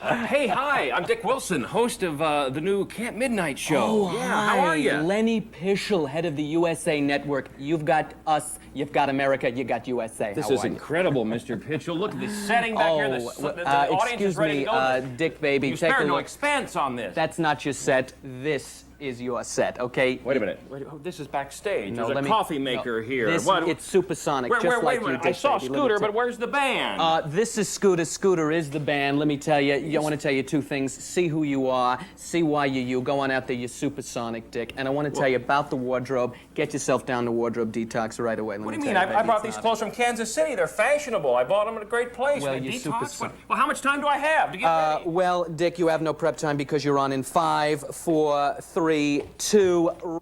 Hey, hi, I'm Dick Wilson, host of the new CampMidnite show. Oh, yeah, hi. how are you? Lenny Pischel, head of the USA Network. You've got us, you've got America, you got USA. This How is are you? incredible, Mr. Pitchell. Look at the setting back here. The audience excuse is ready me, to go. Dick, baby. You take spared a no look. expense on this. That's not your set. This is your set, okay? Wait a minute. This is backstage. No, There's a coffee maker here. This, What? it's supersonic, Wait just a like minute. you, Dick, I saw baby. Scooter, but where's the band? This is Scooter. Scooter is the band. Let me tell you, I want to tell you two things. See who you are, see why you're you. Go on out there, you're supersonic, Dick. And I want to tell you about the wardrobe. Get yourself down to wardrobe detox right away. What do you mean? I brought these clothes from Kansas City. They're fashionable. I bought them at a great place. Well, Man, you're detox? super... Well, how much time do I have to get ready? Well, Dick, you have no prep time because you're on in 5, 4, 3, 2...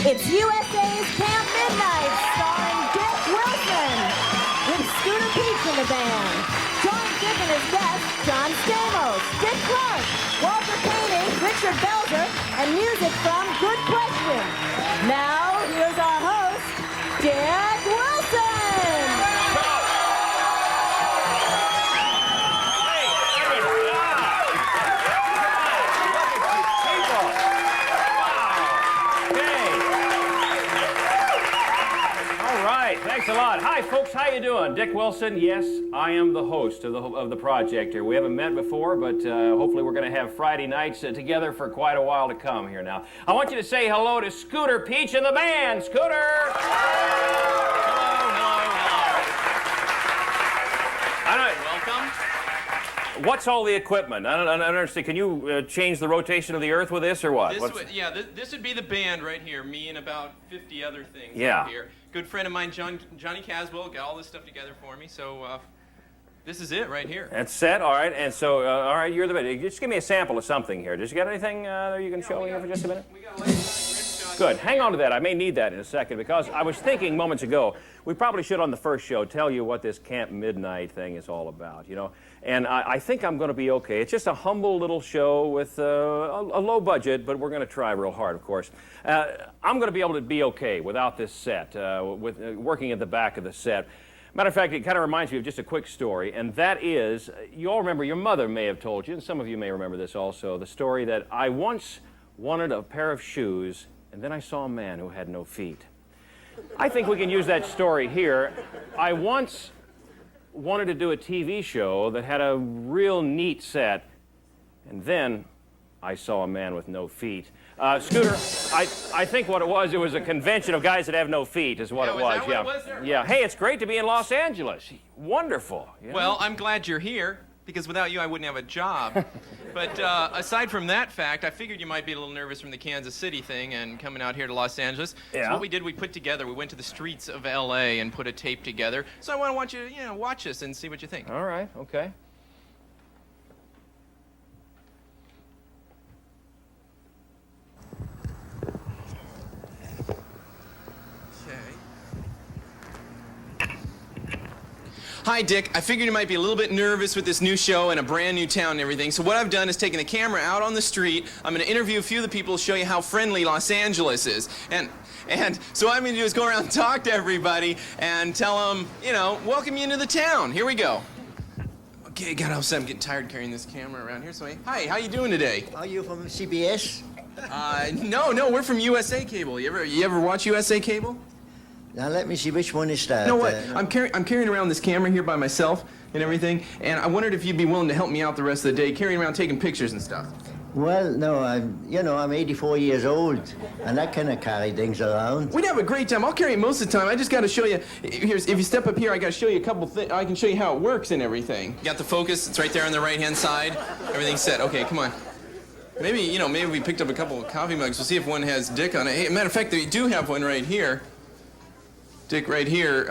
It's USA's Camp Midnight, starring Dick Wilson, with Scooter Pietsch in the band. Join Dick and his guests, John Stamos, Dick Clark, Walter Koenig, Richard Belzer, and music from Good Question. Now, here's our host, Dick Wilson. Thanks a lot. Hi, folks. How you doing? Dick Wilson. Yes, I am the host of the project here. We haven't met before, but hopefully we're going to have Friday nights together for quite a while to come here now. I want you to say hello to Scooter Pietsch and the band. Scooter! Welcome. What's all the equipment? I don't understand. Can you change the rotation of the Earth with this or what? This would be the band right here. Me and about 50 other things Yeah. right here. Good friend of mine, Johnny Caswell, got all this stuff together for me. So this is it right here. That's set. All right. And so, all right, you're the band. Just give me a sample of something here. Just you got anything there you can show me here for just a minute? We got lights. Good. Hang on to that. I may need that in a second because I was thinking moments ago, we probably should on the first show tell you what this CampMidnite thing is all about, you know. And I think I'm going to be okay. It's just a humble little show with a low budget, but we're going to try real hard, of course. I'm going to be able to be okay without this set, with working at the back of the set. Matter of fact, it kind of reminds me of just a quick story, and that is, you all remember, your mother may have told you, and some of you may remember this also, the story that I once wanted a pair of shoes, and then I saw a man who had no feet. I think we can use that story here. I once wanted to do a TV show that had a real neat set, and then I saw a man with no feet. Scooter, I think what it was a convention of guys that have no feet is what it was. Is that what it was? Yeah. Hey, it's great to be in Los Angeles. Wonderful. You know? Well, I'm glad you're here, because without you, I wouldn't have a job. But aside from that fact, I figured you might be a little nervous from the Kansas City thing and coming out here to Los Angeles. Yeah. So what we did, we put together, we went to the streets of L.A. and put a tape together. So I want you to, watch this and see what you think. All right, okay. Hi, Dick. I figured you might be a little bit nervous with this new show and a brand new town and everything. So what I've done is taken the camera out on the street. I'm going to interview a few of the people to show you how friendly Los Angeles is. And so what I'm going to do is go around and talk to everybody and tell them, welcome you into the town. Here we go. Okay, God, I'm getting tired carrying this camera around here. So, hi, how you doing today? Are you from CBS? No, we're from USA Cable. You ever watch USA Cable? Now let me see which one is that. You know what? I'm carrying around this camera here by myself and everything, and I wondered if you'd be willing to help me out the rest of the day, carrying around taking pictures and stuff. Well, no, I'm 84 years old, and I cannot carry things around. We'd have a great time. I'll carry it most of the time. I just got to show you. If you step up here, I got to show you a couple things. I can show you how it works and everything. Got the focus. It's right there on the right-hand side. Everything's set. Okay, come on. Maybe we picked up a couple of coffee mugs. We'll see if one has Dick on it. Hey, matter of fact, they do have one right here. Dick right here.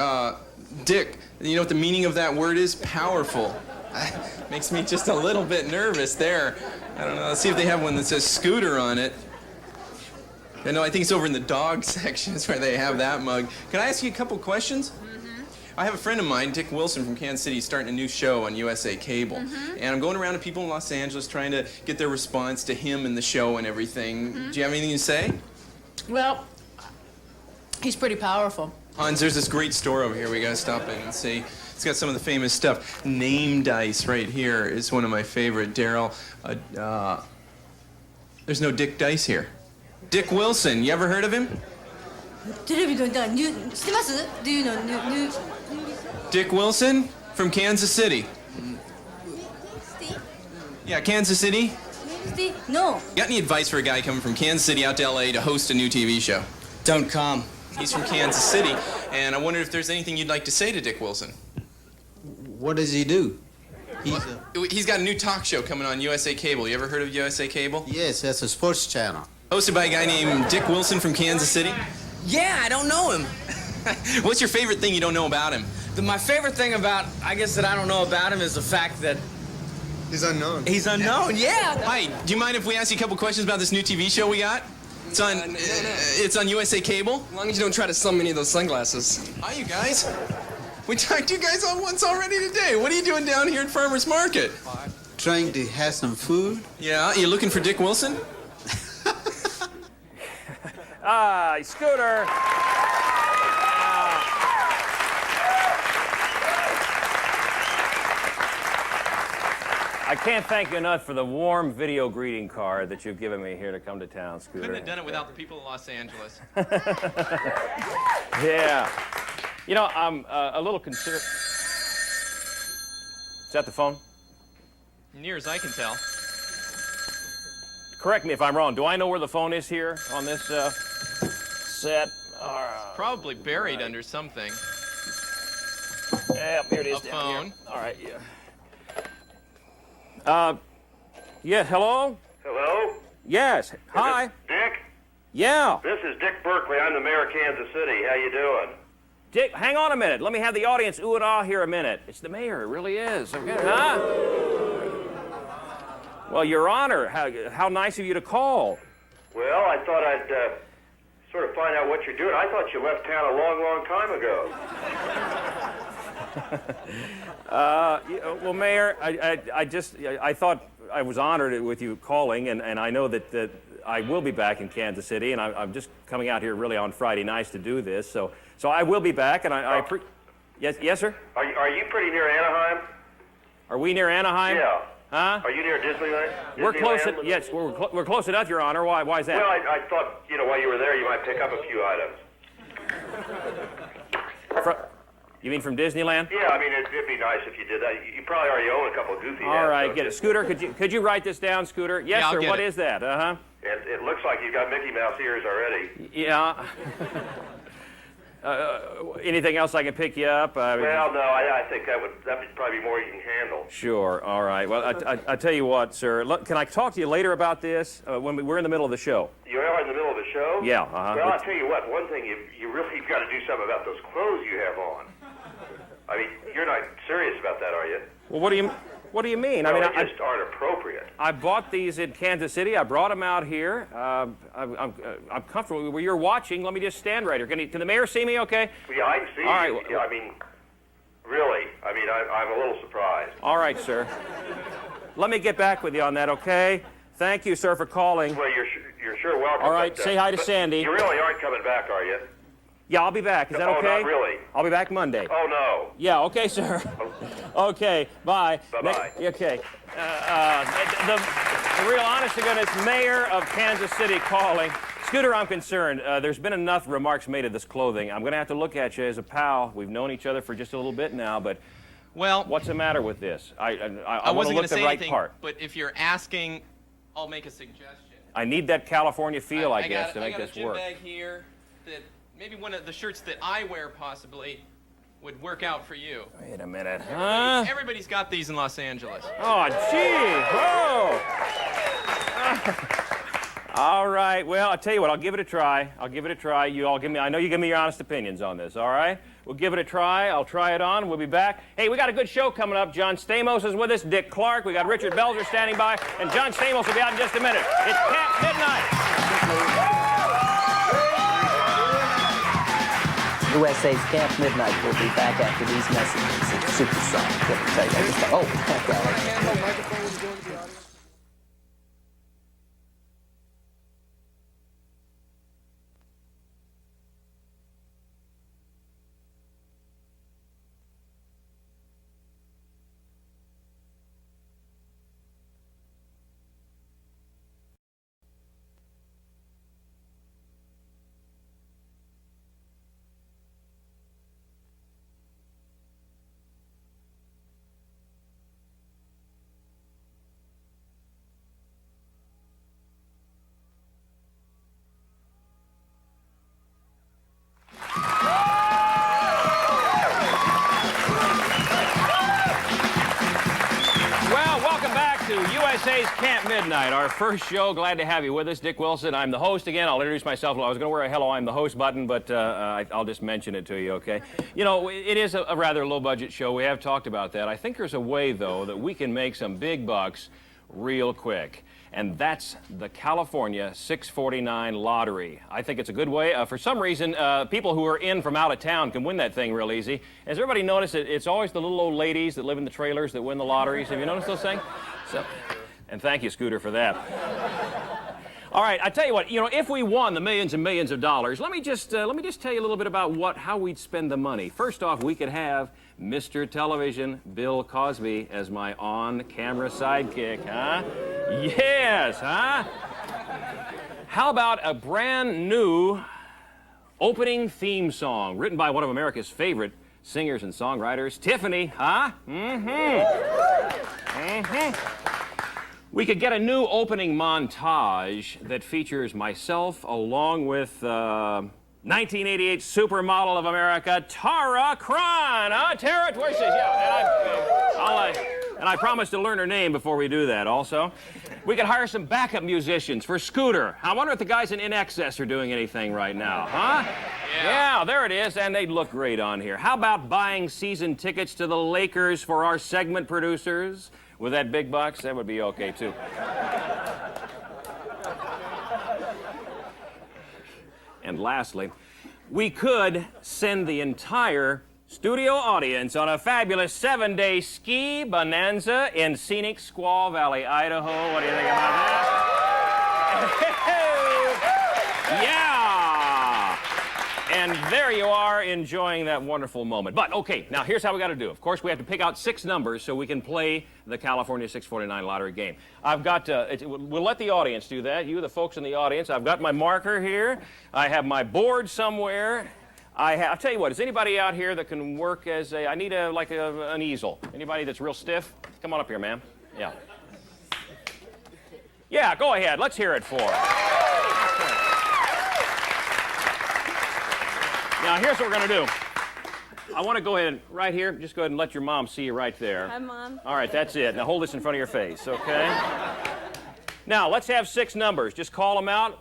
Dick, you know what the meaning of that word is? Powerful. Makes me just a little bit nervous there. I don't know. Let's see if they have one that says Scooter on it. I know, I think it's over in the dog section is where they have that mug. Can I ask you a couple questions? I have a friend of mine, Dick Wilson from Kansas City, starting a new show on USA Cable. And I'm going around to people in Los Angeles trying to get their response to him and the show and everything. Do you have anything to say? Well, he's pretty powerful. Hans, there's this great store over here we gotta stop in and see. It's got some of the famous stuff. Name dice right here is one of my favorite. Daryl, there's no Dick Dice here. Dick Wilson, you ever heard of him? テレビの知ってます Do you know Dick Wilson from Kansas City. Yeah, Kansas City. No. Got any advice for a guy coming from Kansas City out to LA to host a new TV show? Don't come. He's from Kansas City, and I wondered if there's anything you'd like to say to Dick Wilson. What does he do? He's got a new talk show coming on USA Cable. You ever heard of USA Cable? Yes, that's a sports channel. Hosted by a guy named Dick Wilson from Kansas City. Yeah, I don't know him. What's your favorite thing you don't know about him? My favorite thing about, I guess that I don't know about him is the fact that He's unknown. he's unknown. Yeah. Hi, do you mind if we ask you a couple questions about this new TV show we got? It's on, it's on USA Cable. As long as you don't try to sell me any of those sunglasses. Hi, you guys. We talked to you guys on once already today. What are you doing down here at Farmer's Market? Trying to have some food? Yeah, you looking for Dick Wilson? Scooter. I can't thank you enough for the warm video greeting card that you've given me here to come to town, Scooter. Couldn't have done it without the people of Los Angeles. Yeah. You know, I'm a little concerned. Is that the phone? Near as I can tell. Correct me if I'm wrong. Do I know where the phone is here on this set? Probably buried under something. Yeah, here it is A down phone. here. All right, yeah. Yeah, hello? Hello? Yes. Hi. Dick? Yeah. This is Dick Berkeley. I'm the mayor of Kansas City. How you doing? Dick, hang on a minute. Let me have the audience ooh and ah here a minute. It's the mayor. It really is. Okay. Huh? Well, Your Honor, how nice of you to call. Well, I thought I'd sort of find out what you're doing. I thought you left town a long, long time ago. Well, Mayor, I thought I was honored with you calling, and I know that I will be back in Kansas City, and I'm just coming out here really on Friday nights to do this, so I will be back, and yes, sir? Are you pretty near Anaheim? Are we near Anaheim? Yeah. Huh? Are you near Disneyland? We're close. Disneyland? Yes, we're close enough, Your Honor. Why is that? Well, I thought, while you were there, you might pick up a few items. You mean from Disneyland? Yeah, I mean, it'd be nice if you did that. You probably already own a couple of goofy hats. All right, don't get you? it. Scooter, could you write this down, Scooter? Yes, Yeah, I'll sir. get What it. is that? Uh-huh. It looks like you've got Mickey Mouse ears already. Yeah. Anything else I can pick you up? Well, no, I think that'd probably be more you can handle. Sure. All right. Well, I tell you what, sir. Look, can I talk to you later about this when we're in the middle of the show? You are in the middle of the show? Yeah. Uh-huh. Well, I'll tell you what. One thing you've got to do something about those clothes you have on. I mean, you're not serious about that, are you? Well, what do you mean? No, I mean, they just aren't appropriate. I bought these in Kansas City. I brought them out here. I'm comfortable. Where you're watching, let me just stand right here. Can the mayor see me? Okay. Yeah, I can see All right. you. Yeah, I mean, really. I mean, I'm a little surprised. All right, sir. Let me get back with you on that. Okay. Thank you, sir, for calling. Well, you're sure welcome. All right. but, Say hi to but Sandy. You really aren't coming back, are you? Yeah, I'll be back. Is that Oh, okay? not really. I'll be back Monday. Oh, no. Yeah, okay, sir. Okay, bye. Bye-bye. Okay. The real honest-to-goodness mayor of Kansas City calling. Scooter, I'm concerned. There's been enough remarks made of this clothing. I'm going to have to look at you as a pal. We've known each other for just a little bit now, but Well, what's the matter with this? I I want to wasn't going look to the say right anything, part. but if you're asking, I'll make a suggestion. I need that California feel, I guess, to make I got this a gym work. bag here that maybe one of the shirts that I wear possibly would work out for you. Wait a minute. Huh? Everybody's got these in Los Angeles. Oh, gee. Whoa. All right. Well, I'll tell you what. I'll give it a try. You all give me. I know you give me your honest opinions on this. All right. We'll give it a try. I'll try it on. We'll be back. Hey, we got a good show coming up. John Stamos is with us. Dick Clark. We got Richard Belzer standing by, and John Stamos will be out in just a minute. It's Camp Midnight. USA's Camp Midnight will be back after these messages. It's supersonic. Let me tell you. Oh, USA's Camp Midnight, our first show. Glad to have you with us. Dick Wilson. I'm the host again. I'll introduce myself. I was going to wear a hello, I'm the host button, but I'll just mention it to you, okay? You know, it is a rather low-budget show. We have talked about that. I think there's a way, though, that we can make some big bucks real quick. And that's the California 649 lottery. I think it's a good way. For some reason, people who are in from out of town can win that thing real easy. Has everybody noticed that it's always the little old ladies that live in the trailers that win the lotteries? Have you noticed those things? So, and thank you, Scooter, for that. All right, I tell you what, you know, if we won the millions and millions of dollars, let me just tell you a little bit about how we'd spend the money. First off, we could have Mr. Television Bill Cosby as my on-camera sidekick, huh? Yes, huh? How about a brand new opening theme song written by one of America's favorite singers and songwriters, Tiffany, huh? We could get a new opening montage that features myself along with 1988 supermodel of America, Tara Kron. Huh? Tara, where she is? Yeah, and I promised to learn her name before we do that also. We could hire some backup musicians for Scooter. I wonder if the guys in Excess are doing anything right now, huh? Yeah, there it is, and they'd look great on here. How about buying season tickets to the Lakers for our segment producers? With that big bucks, that would be okay, too. And lastly, we could send the entire studio audience on a fabulous 7-day ski bonanza in scenic Squaw Valley, Idaho. What do you think about that? Yeah! And there you are, enjoying that wonderful moment. But, okay, now here's how we got to do. Of course, we have to pick out 6 numbers so we can play the California 649 lottery game. I've got, we'll let the audience do that, you, the folks in the audience. I've got my marker here. I have my board somewhere. I'll tell you what, is anybody out here that can work as I need an easel. Anybody that's real stiff? Come on up here, ma'am. Yeah. Yeah, go ahead. Let's hear it for her. Now, here's what we're going to do. I want to go ahead, right here, just go ahead and let your mom see you right there. Hi, Mom. All right, that's it. Now, hold this in front of your face, okay? Now, let's have 6 numbers. Just call them out.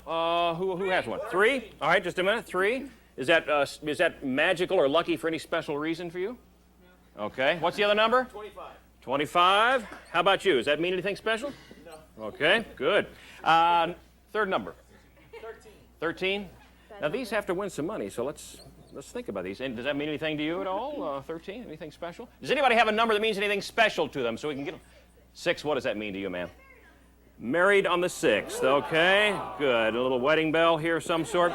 Who has one? 3? All right, just a minute. 3. Is that magical or lucky for any special reason for you? No. Okay. What's the other number? 25. 25. How about you? Does that mean anything special? No. Okay, good. Third number? 13. 13? Now, these have to win some money, so let's think about these. And does that mean anything to you at all? 13? Anything special? Does anybody have a number that means anything special to them so we can get them? 6, what does that mean to you, ma'am? Married on the 6th, okay, good. A little wedding bell here of some sort.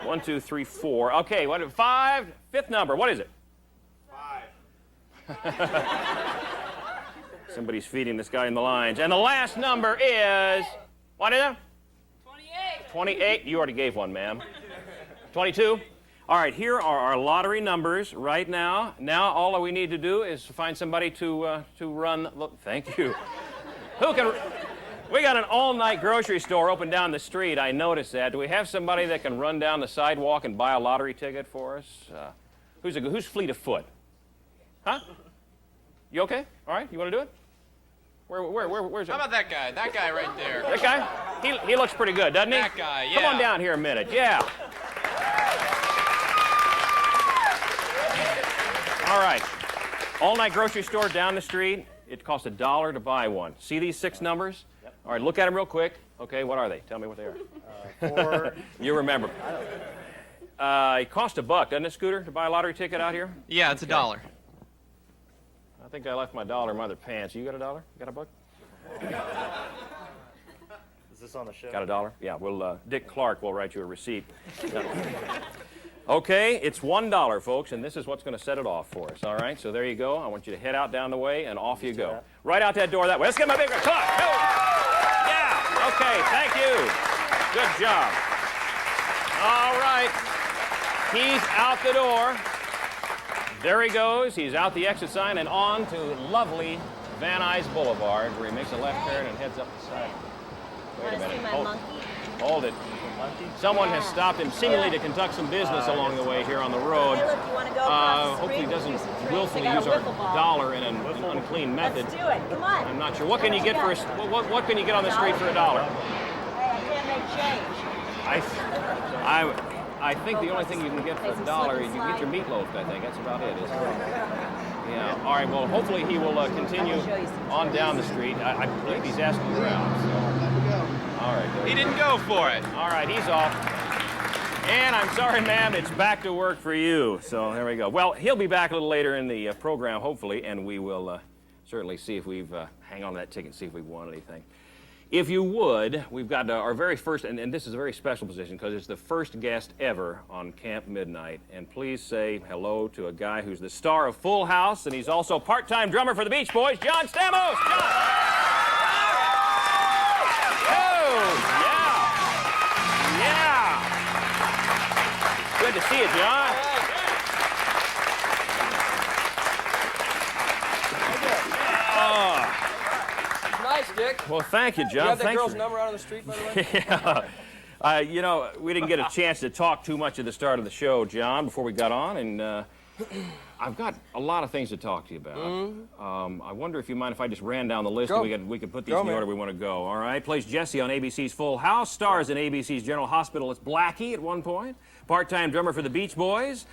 1, 2, 3, 4. Okay, 5, 5th number, what is it? 5. Somebody's feeding this guy in the lines. And the last number is, what is it? 28. 28, you already gave one, ma'am. 22. All right, here are our lottery numbers right now. Now all we need to do is find somebody to run, thank you. Who can... We got an all-night grocery store open down the street. I noticed that. Do we have somebody that can run down the sidewalk and buy a lottery ticket for us? Who's fleet of foot? Huh? You okay? All right. You want to do it? Where's it? How about that guy? That guy right there. That guy? He looks pretty good, doesn't he? That guy, yeah. Come on down here a minute. Yeah. All right. All-night grocery store down the street. It costs $1 to buy one. See these 6 numbers? Yep. All right, look at them real quick. Okay, what are they? Tell me what they are. 4. You remember. It costs $1, doesn't it, Scooter, to buy a lottery ticket out here? Yeah, it's $1. I think I left my dollar in my other pants. You got $1? Got $1? Is this on the show? Got $1? Yeah, Dick Clark will write you a receipt. Okay, it's $1, folks, and this is what's going to set it off for us, all right? So there you go. I want you to head out down the way, and off you go. Right out that door that way. Let's give him a big applause. Yeah, okay, thank you. Good job. All right, he's out the door. There he goes. He's out the exit sign and on to lovely Van Nuys Boulevard, where he makes a left turn and heads up the side. Wait a minute. Hold it. Someone has stopped him seemingly to conduct some business along the way here on the road. Hey, look, you want to go across the Hopefully he street? doesn't Use some drinks. willfully They got use a our wiffle ball. dollar in an unclean method. Let's do it. Come on. I'm not sure. What can you get for a, what can you get on the street for $1? Hey, I can't make change. I think the only thing you can get for $1 is you can get your meatloaf, I think. That's about it, isn't it? Yeah. All right, well, hopefully he will continue on down the street. I believe he's asking around. So. All right. He didn't go for it. All right, he's off. And I'm sorry, ma'am, it's back to work for you. So there we go. Well, he'll be back a little later in the program, hopefully, and we will certainly see if we've, hang on to that ticket and see if we've won anything. If you would, we've got our very first, and this is a very special position because it's the first guest ever on Camp Midnight. And please say hello to a guy who's the star of Full House, and he's also part-time drummer for the Beach Boys, John Stamos. John! Oh, yeah. Good to see you, John. Nice, Dick. Well, thank you, John. You have that Thanks girl's for- number out on the street, by the way? Yeah. You know, we didn't get a chance to talk too much at the start of the show, John, before we got on, and I've got a lot of things to talk to you about. I wonder if you mind if I just ran down the list and we could put these in the order we want to go, all right? Plays Jesse on ABC's Full House, stars in ABC's General Hospital as Blackie at one point, part-time drummer for the Beach Boys,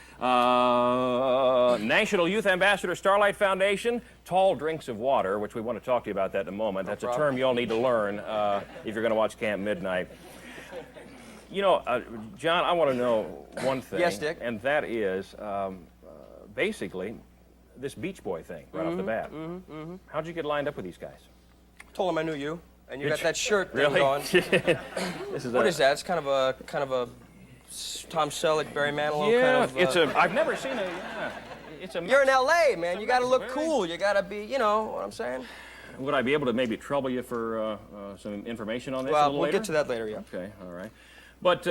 National Youth Ambassador, Starlight Foundation, Tall Drinks of Water, which we want to talk to you about that in a moment. That's a term you all need to learn if you're going to watch Camp Midnight. You know, John, I want to know one thing. Yes, Dick. And that is, basically, this Beach Boy thing right off the bat. How'd you get lined up with these guys? Told him I knew you, and you got that shirt thing Really? going. This is What is that? It's kind of a Tom Selleck, Barry Manilow kind of. it's a. I've never seen a. Yeah, it's a. You're in L.A., man. You got to look cool. You got to be, you know what I'm saying? Would I be able to maybe trouble you for some information on this a Well, little we'll later? get to that later, yeah. Okay, all right. But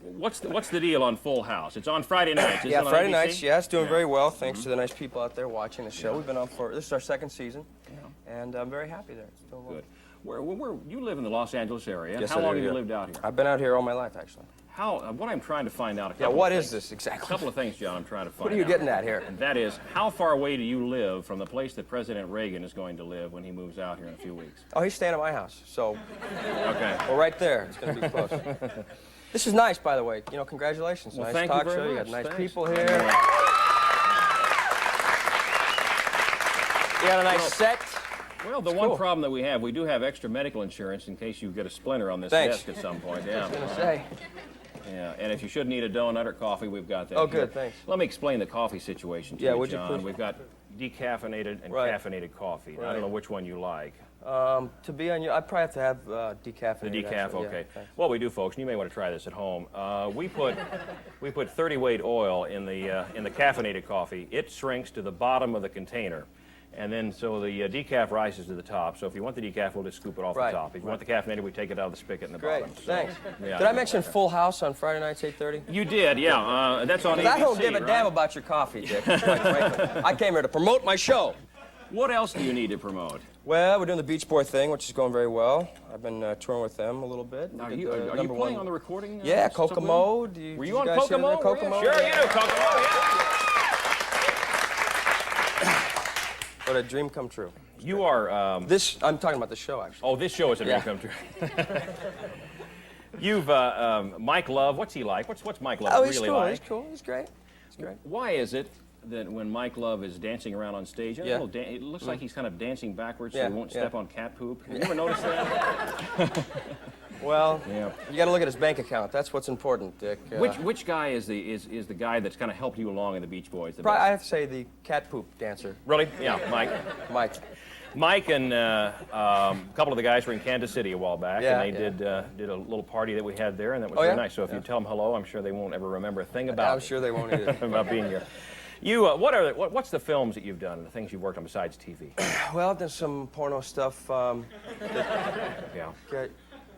what's the deal on Full House? It's on Friday nights. Isn't Yeah, it on Friday ABC? nights, yeah, it's doing very well, thanks to the nice people out there watching the show. We've been on this is our second season, and I'm very happy there. It's doing well. Good. Where you live in the Los Angeles area? Yes, How I long do, have you yeah. lived out here? I've been out here all my life, actually. What I'm trying to find out. What is this this exactly? A couple of things, John. I'm trying to find out. What are you getting at here? And that is, how far away do you live from the place that President Reagan is going to live when he moves out here in a few weeks? Oh, he's staying at my house, so Okay. well, right there. It's going to be close. This is nice, by the way. You know, congratulations. Well, nice thank you talk very show. You much. got nice Thanks. people here. You got a nice set. Well, the one problem that we do have extra medical insurance in case you get a splinter on this Thanks. desk at some point. Yeah. I was going to say. Yeah, and if you should need a donut or coffee, we've got that. Oh, here. good, thanks. Let me explain the coffee situation to Yeah, you, would you John. please? We've got decaffeinated and Right. caffeinated coffee. I Right. don't know which one you like. To be on you, I'd probably have to have decaffeinated. The decaf, actually. okay. Yeah, thanks. What we do, folks, and you may want to try this at home. We put 30 weight oil in the caffeinated coffee. It shrinks to the bottom of the container. And then, so the decaf rises to the top. So if you want the decaf, we'll just scoop it off Right. the top. If you want the caffeinated, we take it out of the spigot in the Great, bottom. So, thanks. yeah. Did I mention Full House on Friday nights, 8:30? You did, yeah. That's on ABC, I don't give a right? damn about your coffee, Dick. Quite frankly. I came here to promote my show. What else do you need to promote? Well, we're doing the Beach Boy thing, which is going very well. I've been touring with them a little bit. Are We did you the playing #1 on the recording? Yeah, somewhere? Kokomo. Were you on Kokomo? Kokomo? Sure, you do, Kokomo, yeah. What a dream come true. You are... I'm talking about the show, actually. Oh, this show is a dream Yeah. come true. You've, Mike Love, what's he like? What's Mike Love Oh, really he's cool. like? He's cool. He's great. He's great. Why is it that when Mike Love is dancing around on stage, Yeah. it looks like he's kind of dancing backwards so Yeah, he won't yeah. step on cat poop? Have you ever noticed that? Well, Yeah. you got to look at his bank account. That's what's important, Dick. Which guy is the guy that's kind of helped you along in the Beach Boys? The Probably, I best? have to say the cat poop dancer. Really? Yeah, Mike. Mike. Mike and a couple of the guys were in Kansas City a while back, Yeah, and they did a little party that we had there, and that was Oh, very yeah? nice. So if you tell them hello, I'm sure they won't ever remember a thing I'm about it. sure they won't either. About being here. You, what's the films that you've done and the things you've worked on besides TV? Well, there's some porno stuff. Yeah, Okay.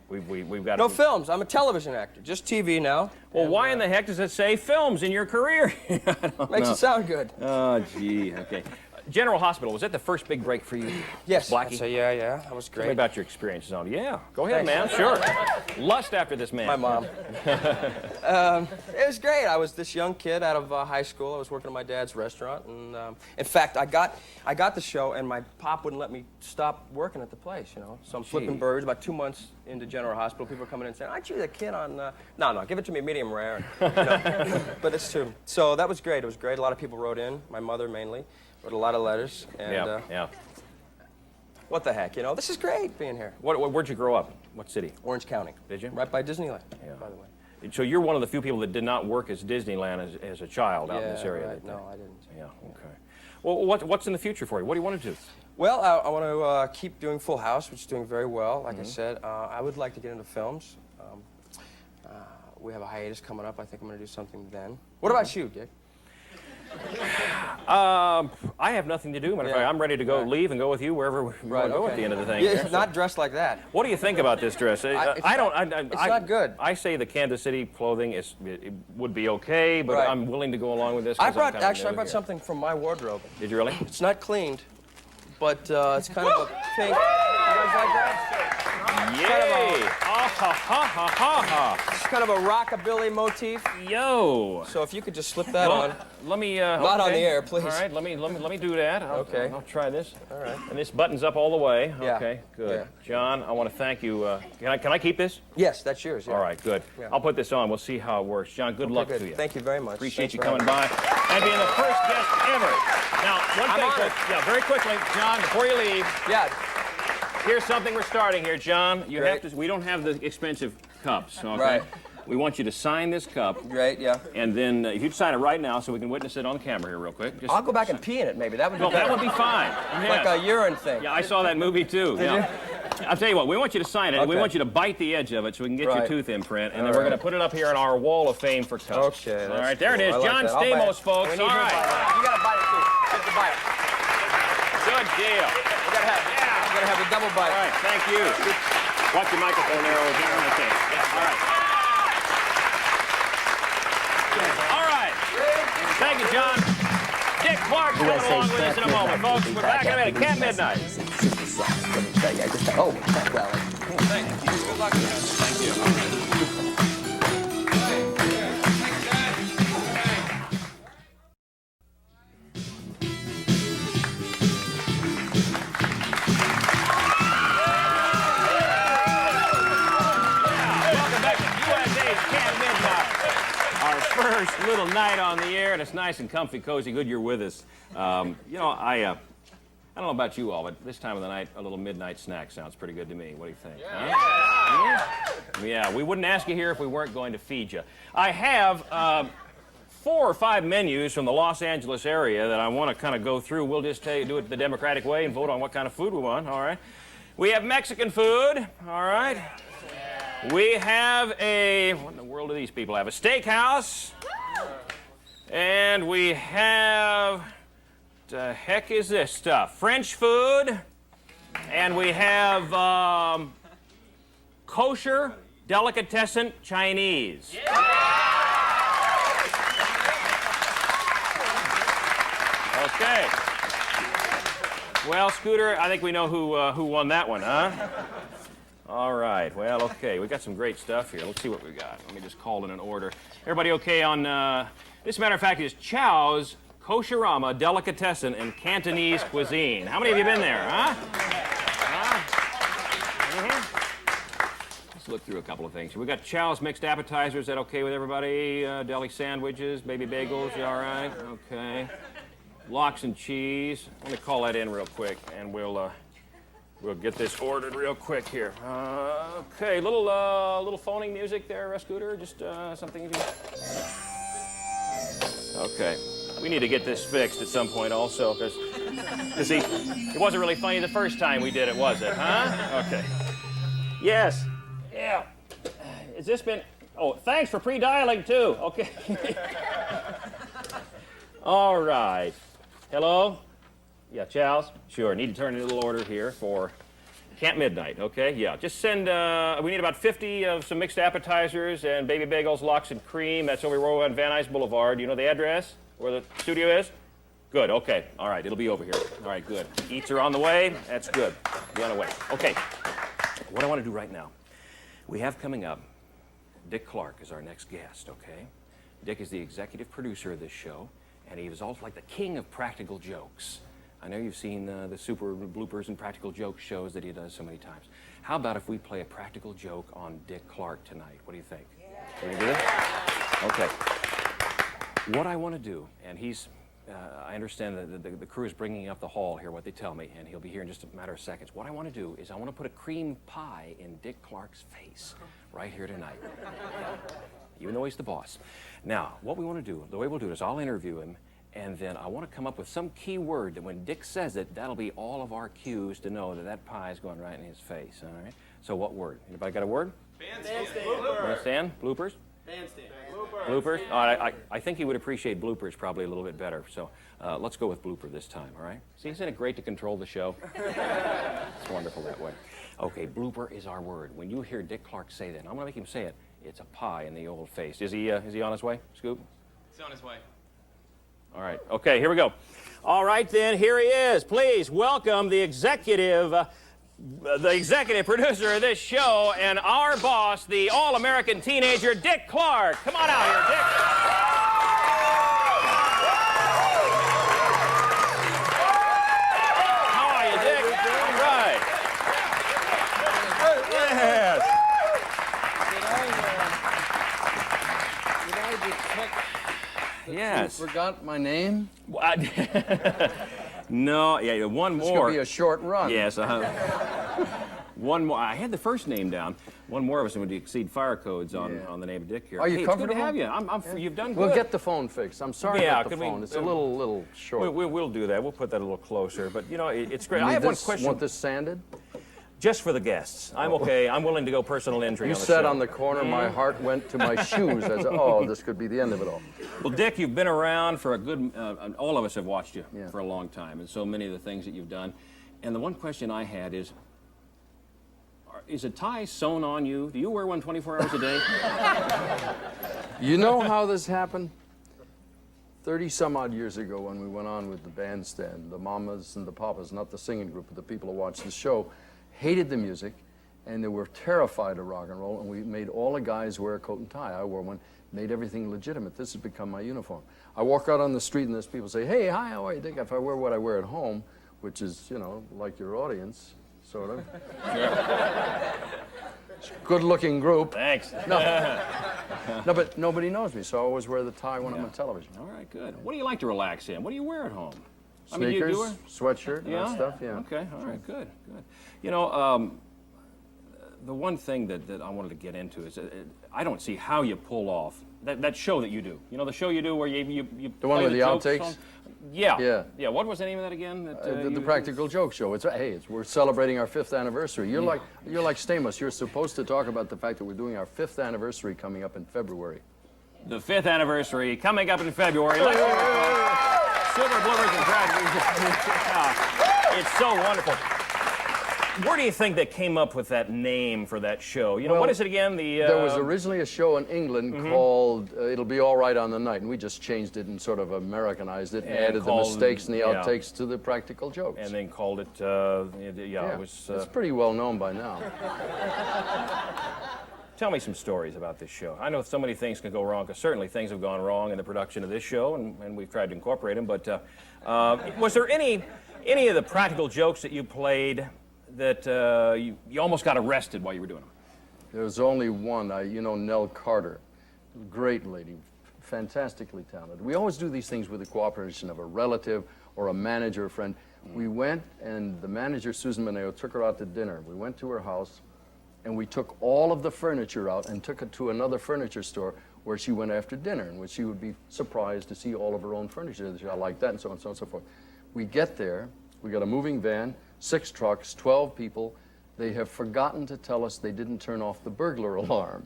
we've got No films. I'm a television actor. Just TV now. Well, And, why in the heck does it say films in your career? I don't Makes know. it sound good. Oh, gee. Okay. General Hospital, was that the first big break for you? Yes. Blackie? So, yeah. That was Tell me great. about your experiences on it. Yeah, go ahead, Thanks. man. Sure. Lust after this man. My mom. It was great. I was this young kid out of high school. I was working at my dad's restaurant, and in fact, I got the show, and my pop wouldn't let me stop working at the place. You know, so I'm flipping birds. About 2 months into General Hospital, people are coming in saying, "Aren't you the kid on?" No, give it to me medium rare. And, you know, but it's true. So that was great. It was great. A lot of people wrote in. My mother mainly wrote a lot of letters. And, Yeah. What the heck? You know, this is great being here. Where'd you grow up? What city? Orange County. Did you? Right by Disneyland. Yeah. By the way. So you're one of the few people that did not work as Disneyland as a child out in this area. Right. No, I didn't. Yeah, okay. Well, what's in the future for you? What do you want to do? Well, I want to keep doing Full House, which is doing very well. Like I Mm-hmm. said, I would like to get into films. We have a hiatus coming up. I think I'm going to do something then. What about you, Dick? I have nothing to do. Matter of fact, Yeah. I'm ready to go leave and go with you wherever we want to go at the end of the thing. Yeah, here, so. not dressed like that. What do you think about this dress? It's It's not good. I say the Kansas City clothing it would be okay, but Right. I'm willing to go along with this. I 'cause I'm brought kinda actually I new brought here. something from my wardrobe. Did you really? It's not cleaned, but it's kind of a pink. You guys like that? Yay! Ah, ha, ha, ha, ha, ha. It's kind of a rockabilly motif. Yo! So if you could just slip that on. Let me. Not on the air, please. All right, let me do that. Okay. I'll try this. All right. And this buttons up all the way. Yeah. Okay, good. Yeah. John, I want to thank you. Can I keep this? Yes, that's yours. Yeah. All right, good. Yeah. I'll put this on. We'll see how it works. John, good luck Good. to you. Thank you very much. Appreciate Thanks you for coming having by and being the first guest ever. Now, one I'm thing, honored. yeah, very quickly, John, before you leave, me. Yeah. here's something we're starting here, John. You Great. have to. We don't have the expensive cups, okay? Right. We want you to sign this cup, Great. Yeah. and then if you'd sign it right now, so we can witness it on camera here, real quick. Just, I'll go back and pee in it. Maybe that would be well, that better. would be fine. Like Yeah. a urine thing. Yeah, I saw that movie too. Yeah. I'll tell you what, we want you to sign it. and We Okay. want you to bite the edge of it so we can get your Right. tooth imprint, and All then we're right. going to put it up here on our wall of fame for cups. Okay. All right, there it is. cool. I like John that. I'll bite Stamos, it. folks. We need All your right. bite. You gotta bite it too. Get the bite. Good deal. You gotta have a double bite. All right, thank you. Watch your microphone there over here. Okay. Yeah, all right. All right. Thank you, John. Dick Clark coming along with us in a moment, folks. We're back in a minute. Camp Midnight. Oh, well. Thank you. Good luck. Thank you. Welcome back to USA's Camp Midnight. Our first little night on the air, and it's nice and comfy, cozy. Good you're with us. You know, I don't know about you all, but this time of the night, a little midnight snack sounds pretty good to me. What do you think? Huh? Yeah, we wouldn't ask you here if we weren't going to feed you. I have 4 or 5 menus from the Los Angeles area that I want to kind of go through. We'll just do it the democratic way and vote on what kind of food we want, all right? We have Mexican food, all right? We have what in the world do these people have? A steakhouse. And we have, the heck is this stuff? French food. And we have kosher delicatessen Chinese. Okay. Well, Scooter, I think we know who won that one, huh? All right. Well, okay. We got some great stuff here. Let's see what we got. Let me just call in an order. Everybody okay on this? Matter of fact, is Chow's Kosherama Delicatessen and Cantonese Cuisine. How many of you been there, huh? Let's look through a couple of things. We got Chow's mixed appetizers. Is that okay with everybody? Deli sandwiches, baby bagels. You all right? Okay. Lox and cheese. Let me call that in real quick, and we'll We'll get this ordered real quick here. Okay, little phoning music there, Scooter. Just something. Okay, we need to get this fixed at some point also, because see, it wasn't really funny the first time we did it, was it? Huh? Okay. Yes. Yeah. Has this been? Oh, thanks for pre-dialing too. Okay. All right. Hello. Yeah, Charles? Sure, need to turn in a little order here for CampMidnite, okay? Yeah, just send, we need about 50 of some mixed appetizers and baby bagels, lox, and cream. That's over on Van Nuys Boulevard. Do you know the address where the studio is? Good, okay. All right, it'll be over here. All right, good. Eats are on the way. That's good. Be on the way. Okay, what I want to do right now, we have coming up, Dick Clark is our next guest, okay? Dick is the executive producer of this show, and he is also like the king of practical jokes. I know you've seen the super bloopers and practical joke shows that he does so many times. How about if we play a practical joke on Dick Clark tonight? What do you think? Yeah. Can we do that? Okay. What I want to do, and he's, I understand that the crew is bringing up the hall here, what they tell me, and he'll be here in just a matter of seconds. What I want to do is I want to put a cream pie in Dick Clark's face right here tonight, even though he's the boss. Now, what we want to do, the way we'll do it is I'll interview him, and then I want to come up with some key word that when Dick says it, that'll be all of our cues to know that that pie is going right in his face, all right? So what word? Anybody got a word? Bandstand. Bandstand? Bloopers? Bandstand. Bloopers? I think he would appreciate bloopers probably a little bit better, so let's go with blooper this time, all right? See, isn't it great to control the show? It's wonderful that way. Okay, blooper is our word. When you hear Dick Clark say that, and I'm going to make him say it, it's a pie in the old face. Is he on his way, Scoop? He's on his way. All right, okay, here we go. All right, then, here he is. Please welcome the executive producer of this show and our boss, the all-American teenager, Dick Clark. Come on out here, Dick. How are you, Dick? All right. Yes. Did I detect that Yes. you forgot my name? No, yeah, one more. This could be a short run. Yes, one more. I had the first name down. One more of us would exceed fire codes on the name of Dick here. Are you hey, comfortable? It's good to have you. You've done good. We'll get the phone fixed. I'm sorry about the phone. It's a little short. We'll do that. We'll put that a little closer. But, you know, it's great. I have one question. Want this sanded? Just for the guests. I'm okay. I'm willing to go personal injury You on the said show. on the corner, my heart went to my shoes. I said, oh, this could be the end of it all. Well, Dick, you've been around for a good, all of us have watched you Yeah. for a long time, and so many of the things that you've done. And the one question I had is a tie sewn on you? Do you wear one 24 hours a day? You know how this happened? 30-some-odd years ago when we went on with the bandstand, the mamas and the papas, not the singing group, but the people who watched the show, hated the music, and they were terrified of rock and roll, and we made all the guys wear a coat and tie. I wore one, made everything legitimate. This has become my uniform. I walk out on the street and there's people say, hey, hi, how are you, Dick? If I wear what I wear at home, which is, you know, like your audience, sort of. Good-looking group. Thanks. No, but nobody knows me, so I always wear the tie when I'm on television. All right, good. What do you like to relax in? What do you wear at home? Sneakers, sweatshirt, and that stuff, yeah. Okay, all right, good. You know, the one thing that I wanted to get into is I don't see how you pull off that show that you do. You know, the show you do where you The one with the jokes outtakes? on- Yeah. Yeah. Yeah, what was the name of that again? The Practical Joke Show. We're celebrating our 5th anniversary. You're like Stamos. You're supposed to talk about the fact that we're doing our 5th anniversary coming up in February. The 5th anniversary coming up in February. Let's hear it for Silver Bloomers and Tragedies. It's so wonderful. Where do you think they came up with that name for that show? You know, what is it again? There was originally a show in England called It'll Be All Right on the Night, and we just changed it and sort of Americanized it and added the mistakes and the outtakes to the practical jokes. And then called it, it was... it's pretty well known by now. Tell me some stories about this show. I know so many things can go wrong, because certainly things have gone wrong in the production of this show, and we've tried to incorporate them, but was there any of the practical jokes that you played that you almost got arrested while you were doing them? There was only one. You know Nell Carter, great lady, fantastically talented. We always do these things with the cooperation of a relative or a manager or friend. We went, and the manager, Susan Mineo, took her out to dinner. We went to her house, and we took all of the furniture out and took it to another furniture store where she went after dinner, in which she would be surprised to see all of her own furniture. I like that, and so on and so forth. We get there, we got a moving van, 6 trucks, 12 people. They have forgotten to tell us they didn't turn off the burglar alarm.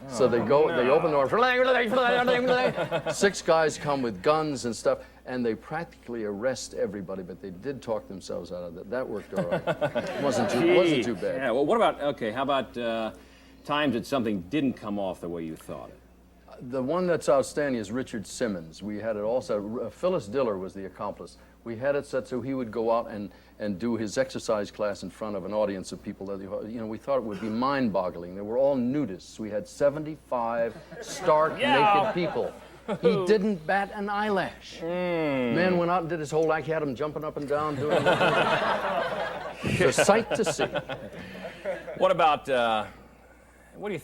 So they go, they open the door, 6 guys come with guns and stuff, and they practically arrest everybody, but they did talk themselves out of it. That worked all right. It wasn't too bad. Yeah, well, what about, okay, how about times that something didn't come off the way you thought it? The one that's outstanding is Richard Simmons. We had it also, Phyllis Diller was the accomplice. We had it set so he would go out and do his exercise class in front of an audience of people that, we thought it would be mind-boggling. They were all nudists. We had 75 stark naked people. He didn't bat an eyelash. Man went out and did his whole act. He had him jumping up and down, doing it. It's a sight to see. What about, what do you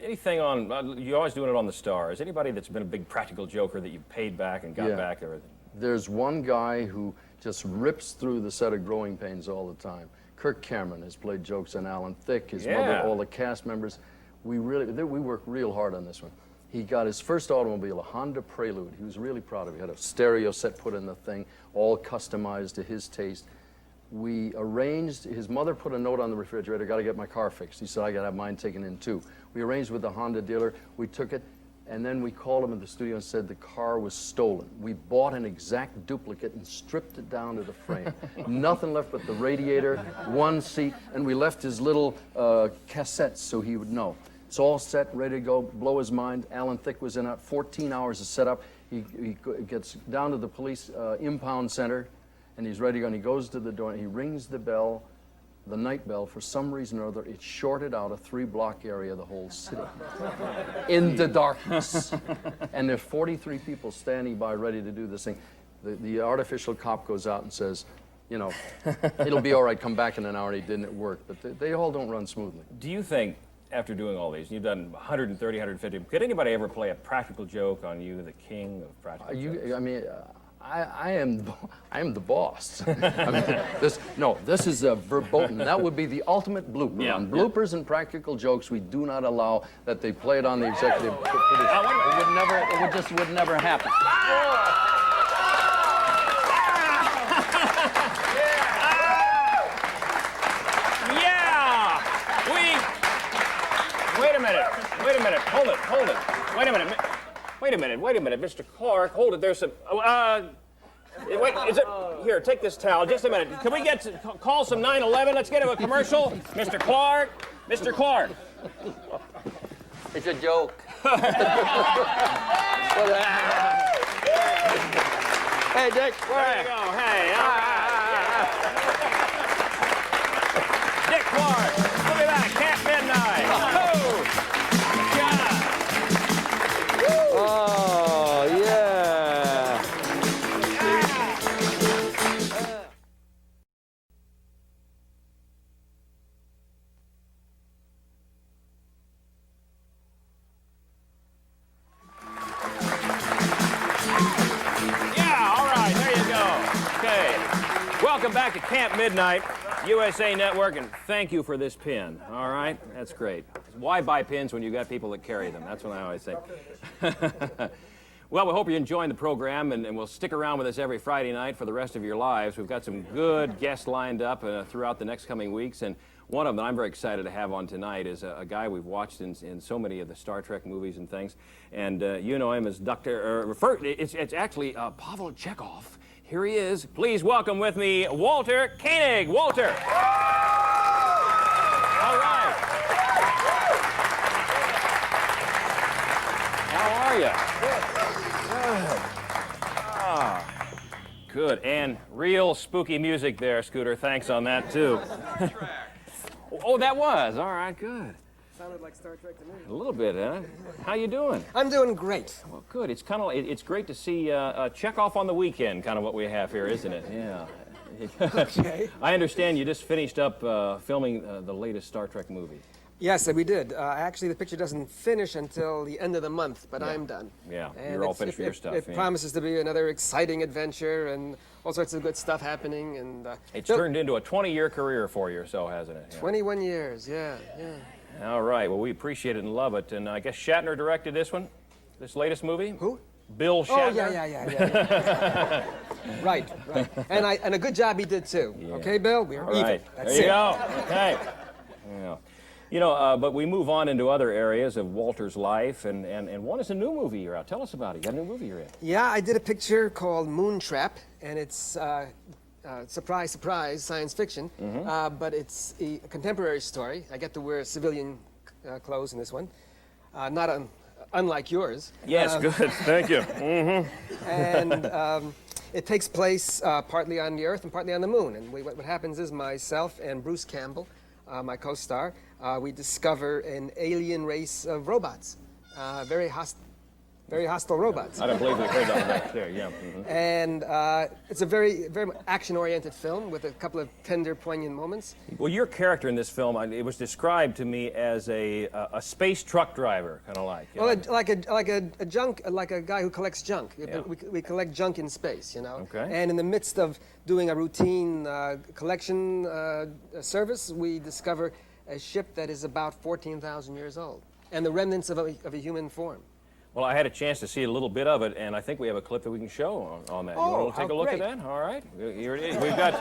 anything on, you're always doing it on the stars. Anybody that's been a big practical joker that you've paid back and got back everything? There's one guy who just rips through the set of Growing Pains all the time. Kirk Cameron has played jokes on Alan Thicke, his mother, all the cast members. We worked real hard on this one. He got his first automobile, a Honda Prelude. He was really proud of it. He had a stereo set put in the thing, all customized to his taste. We arranged, his mother put a note on the refrigerator, got to get my car fixed. He said, I got to have mine taken in too. We arranged with the Honda dealer, we took it, and then we called him at the studio and said the car was stolen. We bought an exact duplicate and stripped it down to the frame. Nothing left but the radiator, one seat, and we left his little cassettes so he would know. It's all set, ready to go, blow his mind. Alan Thicke was in it, 14 hours of setup. He gets down to the police impound center, and he's ready to go, and he goes to the door, and he rings the bell, the night bell. For some reason or other, it shorted out a 3-block area of the whole city in the darkness. And there's 43 people standing by ready to do this thing. The artificial cop goes out and says, it'll be all right, come back in an hour, and he didn't work. But they all don't run smoothly. Do you think, after doing all these, you've done 130, 150, could anybody ever play a practical joke on you, the king of practical jokes? I am the boss. This is a verboten. That would be the ultimate blooper. On bloopers and practical jokes, we do not allow that they play it on the executive producer. It would never happen. Wait a minute, hold it. Wait a minute, Mr. Clark, hold it, there's some, wait, is it, here, take this towel, just a minute. Can we call some 911, let's get him a commercial? Mr. Clark. It's a joke. Hey, Dick, there you go, hey. Dick Clark, we'll be back, Camp Midnight. Oh, yeah. Yeah, all right, there you go. Okay, welcome back to Camp Midnight, USA Network, and thank you for this pin, all right? That's great. Why buy pins when you got people that carry them? That's what I always say. Well, we hope you're enjoying the program, and we'll stick around with us every Friday night for the rest of your lives. We've got some good guests lined up throughout the next coming weeks, and one of them that I'm very excited to have on tonight is a guy we've watched in so many of the Star Trek movies and things, and you know him as it's actually Pavel Chekhov. Here he is. Please welcome with me Walter Koenig. Walter. All right. How are you? Good. And real spooky music there, Scooter. Thanks on that, too. Oh, that was? All right, good. Sounded like Star Trek to me. A little bit, huh? How you doing? I'm doing great. Well, good. It's kind of it's great to see Chekhov on the weekend, kind of what we have here, isn't it? Yeah. Okay. I understand you just finished up filming the latest Star Trek movie. Yes, we did. Actually, the picture doesn't finish until the end of the month, but I'm done. Yeah, And you're all finished with your stuff. It promises to be another exciting adventure and all sorts of good stuff happening. And It's turned into a 20-year career for you or so, hasn't it? Yeah. 21 years, yeah. All right, well, we appreciate it and love it. And I guess Shatner directed this one, this latest movie? Who? Bill Shatner? Oh, yeah. Right. And a good job he did, too. Yeah. Okay, Bill? We're All even. right, That's there you it. go. Okay. Yeah. You know, but we move on into other areas of Walter's life, and one is a new movie you're out. Tell us about it. You got a new movie you're in. Yeah, I did a picture called Moontrap, and it's, surprise, surprise, science fiction, but it's a contemporary story. I get to wear civilian clothes in this one, unlike yours. Yes, good. Thank you. And it takes place partly on the Earth and partly on the Moon. And what happens is myself and Bruce Campbell, my co-star, we discover an alien race of robots, very hostile robots. I don't believe we heard that back there. Yeah. And it's a very, very action-oriented film with a couple of tender, poignant moments. Well, your character in this film, it was described to me as a space truck driver, kind of like. Well, like a guy who collects junk. Yeah. We collect junk in space, you know. Okay. And in the midst of doing a routine collection service, we discover a ship that is about 14,000 years old, and the remnants of a human form. Well, I had a chance to see a little bit of it, and I think we have a clip that we can show on that. You want to take a look at that? All right. Here it is. We've got,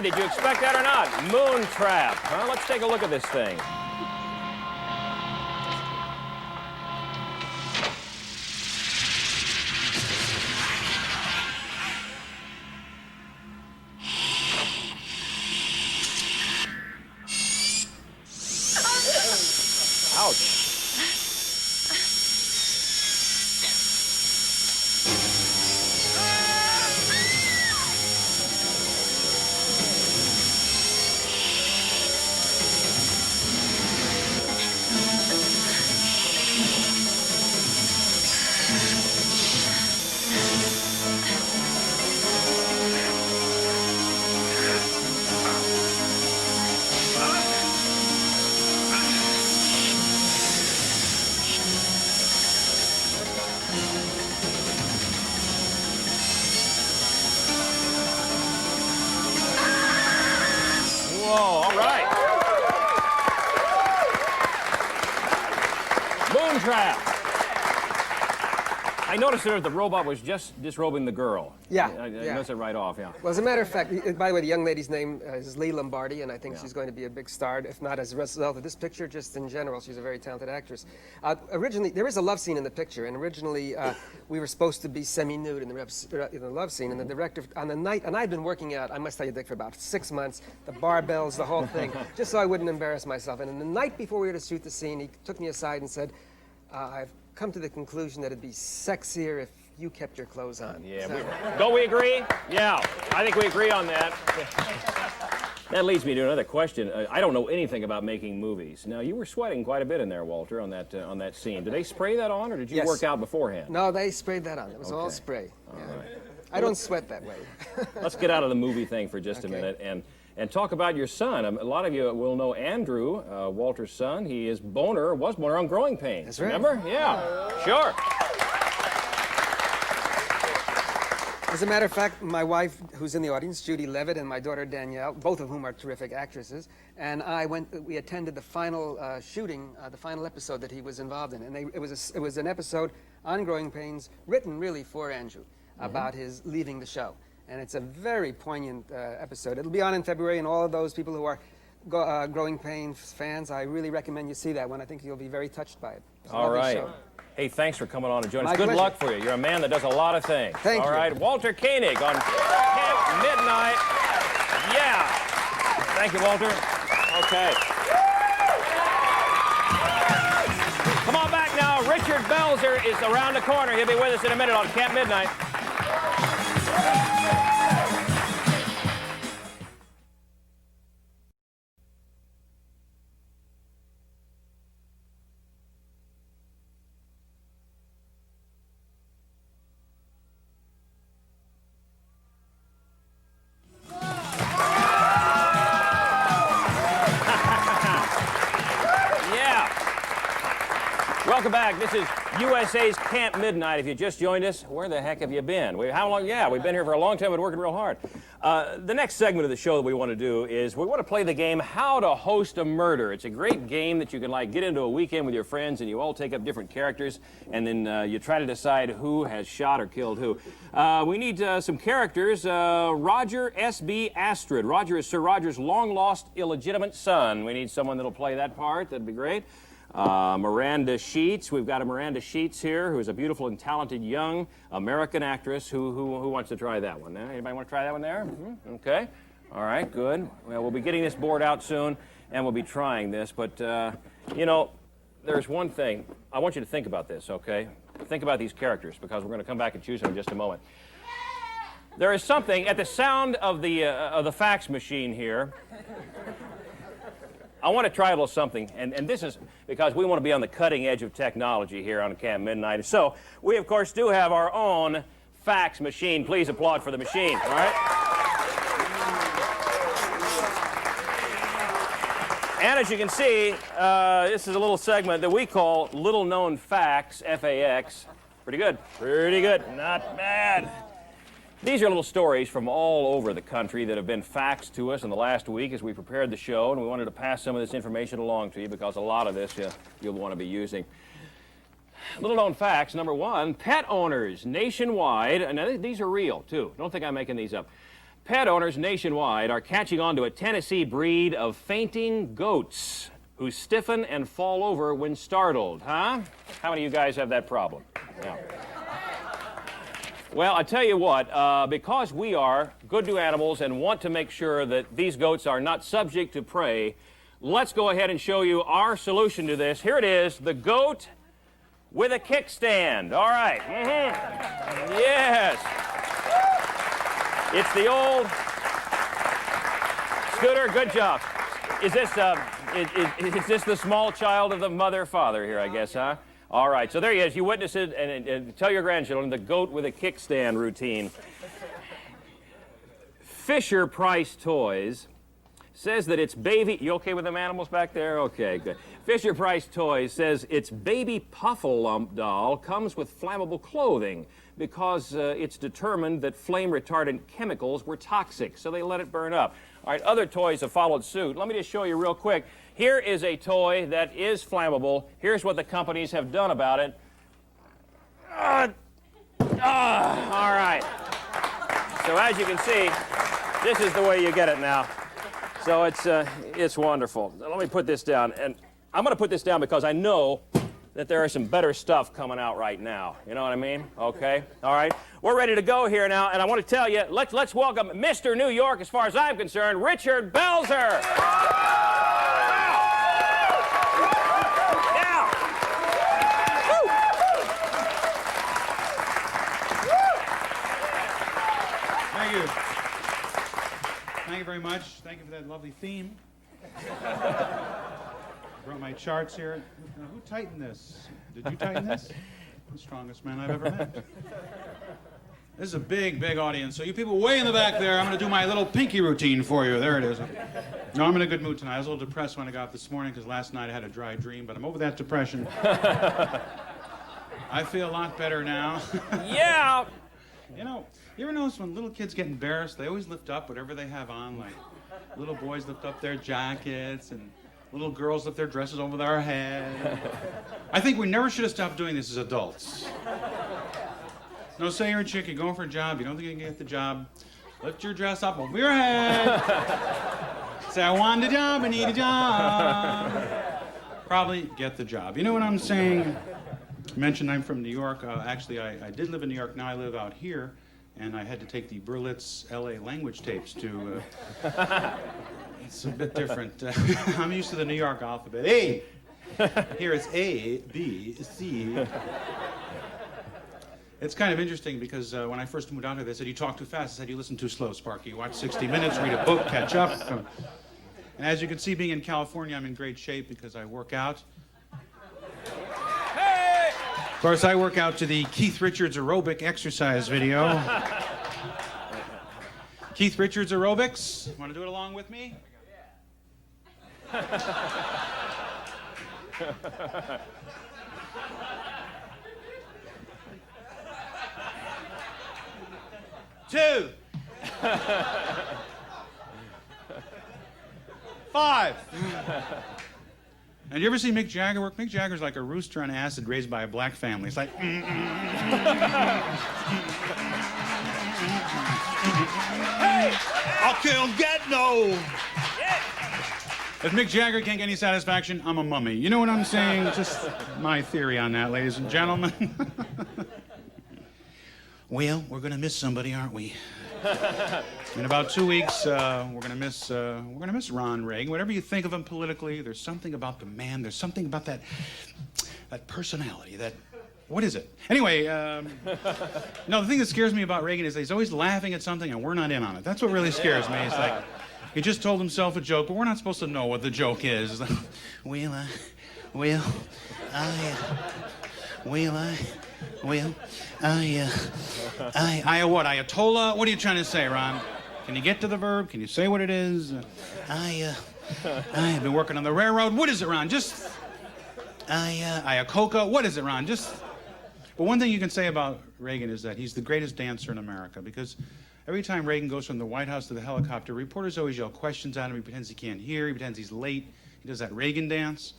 did you expect that or not? Moontrap. Well, let's take a look at this thing. Ouch. Moontrap. I noticed there the robot was just disrobing the girl. Yeah. I noticed it right off, yeah. Well, as a matter of fact, by the way, the young lady's name is Lee Lombardi, and I think she's going to be a big star, if not as a result of this picture, just in general. She's a very talented actress. Originally, there is a love scene in the picture, and originally we were supposed to be semi-nude in the love scene, and the director, on the night, and I'd been working out, I must tell you, Dick, for about 6 months, the barbells, the whole thing, just so I wouldn't embarrass myself. And the night before we were to shoot the scene, he took me aside and said, I've come to the conclusion that it'd be sexier if you kept your clothes on. Yeah, don't we agree? Yeah, I think we agree on that. That leads me to another question. I don't know anything about making movies. Now, you were sweating quite a bit in there, Walter, on that scene. Did they spray that on, or did you work out beforehand? No, they sprayed that on. It was all spray. All right. I don't sweat that way. Let's get out of the movie thing for just a minute and talk about your son. A lot of you will know Andrew, Walter's son. He was Boner on Growing Pains. That's right. Remember? Yeah, sure. As a matter of fact, my wife, who's in the audience, Judy Levitt, and my daughter Danielle, both of whom are terrific actresses, and we attended the final shooting, the final episode that he was involved in. And it was an episode on Growing Pains, written really for Andrew, about his leaving the show. And it's a very poignant episode. It'll be on in February, and all of those people who are Growing Pains fans, I really recommend you see that one. I think you'll be very touched by it. All right. Hey, thanks for coming on and joining us. Good pleasure. luck for you. You're a man that does a lot of things. Thank you. All right, Walter Koenig on CampMidnite. Yeah. Thank you, Walter. Okay. Come on back now. Richard Belzer is around the corner. He'll be with us in a minute on CampMidnite. back. This is USA's Camp Midnight. If you just joined us, where the heck have you been? How long? Yeah, we've been here for a long time. We've been working real hard. The next segment of the show that we want to do is we want to play the game How to Host a Murder. It's a great game that you can get into a weekend with your friends, and you all take up different characters, and then you try to decide who has shot or killed who. We need some characters. Roger S.B. Astrid. Roger is Sir Roger's long-lost illegitimate son. We need someone that'll play that part. That'd be great. Miranda Sheets. We've got a Miranda Sheets here, who is a beautiful and talented young American actress. Who wants to try that one? Anybody want to try that one there? Mm-hmm. Okay. All right, good. Well, we'll be getting this board out soon, and we'll be trying this. But, you know, there's one thing. I want you to think about this, okay? Think about these characters, because we're going to come back and choose them in just a moment. There is something at the sound of the fax machine here. I want to try a little something, and this is because we want to be on the cutting edge of technology here on Camp Midnight. So we, of course, do have our own fax machine. Please applaud for the machine, all right? And as you can see, this is a little segment that we call Little Known Facts, F-A-X. Pretty good. Pretty good. Not bad. These are little stories from all over the country that have been faxed to us in the last week as we prepared the show, and we wanted to pass some of this information along to you because a lot of this you'll want to be using. Little known facts, number one, pet owners nationwide, and these are real too, don't think I'm making these up. Pet owners nationwide are catching on to a Tennessee breed of fainting goats who stiffen and fall over when startled, huh? How many of you guys have that problem? Yeah. Well, I tell you what, because we are good to animals and want to make sure that these goats are not subject to prey, let's go ahead and show you our solution to this. Here it is, the goat with a kickstand. All right. Mm-hmm. Yes. It's the old Scooter. Good job. Is this the small child of the mother-father here, I guess, huh? All right, so there he is. You witness it, and tell your grandchildren the goat with a kickstand routine. Fisher Price Toys says that its baby... You okay with them animals back there? Okay, good. Fisher Price Toys says its baby Puffalump doll comes with flammable clothing because it's determined that flame-retardant chemicals were toxic, so they let it burn up. All right, other toys have followed suit. Let me just show you real quick. Here is a toy that is flammable. Here's what the companies have done about it. All right. So as you can see, this is the way you get it now. So it's wonderful. Let me put this down. And I'm going to put this down because I know that there is some better stuff coming out right now. You know what I mean? Okay. All right. We're ready to go here now, and I want to tell you, let's welcome Mr. New York, as far as I'm concerned, Richard Belzer. Thank you very much. Thank you for that lovely theme. Brought my charts here. Now, who tightened this? Did you tighten this? The strongest man I've ever met. This is a big, big audience. So you people way in the back there, I'm going to do my little pinky routine for you. There it is. No, I'm in a good mood tonight. I was a little depressed when I got up this morning because last night I had a dry dream, but I'm over that depression. I feel a lot better now. Yeah. You know, you ever notice when little kids get embarrassed, they always lift up whatever they have on, like little boys lift up their jackets and little girls lift their dresses over their head. I think we never should have stopped doing this as adults. No, say you're a chick, you're going for a job, you don't think you can get the job. Lift your dress up over your head. Say, I want a job, I need a job. Probably get the job. You know what I'm saying? I mentioned I'm from New York. Actually, I did live in New York. Now I live out here. And I had to take the Berlitz LA language tapes to... it's a bit different. I'm used to the New York alphabet. A. Here it's A, B, C. It's kind of interesting because when I first moved out here, they said, you talk too fast. I said, you listen too slow, Sparky. You watch 60 Minutes, read a book, catch up. And as you can see, being in California, I'm in great shape because I work out. Of course, I work out to the Keith Richards aerobic exercise video. Keith Richards aerobics. Want to do it along with me? 2, 5. And you ever see Mick Jagger work? Mick Jagger's like a rooster on acid raised by a black family. It's like... Hey! I'll kill Ghetto! If Mick Jagger can't get any satisfaction, I'm a mummy. You know what I'm saying? Just my theory on that, ladies and gentlemen. Well, we're gonna miss somebody, aren't we? In about 2 weeks, we're gonna miss Ron Reagan. Whatever you think of him politically, there's something about the man. There's something about that personality. What is it? Anyway, no, the thing that scares me about Reagan is that he's always laughing at something and we're not in on it. That's what really scares me. It's like he just told himself a joke, but we're not supposed to know what the joke is. It's like, what? Ayatollah? What are you trying to say, Ron? Can you get to the verb? Can you say what it is? I've been working on the railroad. What is it, Ron? Just, Ayacoca. What is it, Ron? Just, but one thing you can say about Reagan is that he's the greatest dancer in America, because every time Reagan goes from the White House to the helicopter, reporters always yell questions at him. He pretends he can't hear. He pretends he's late. He does that Reagan dance.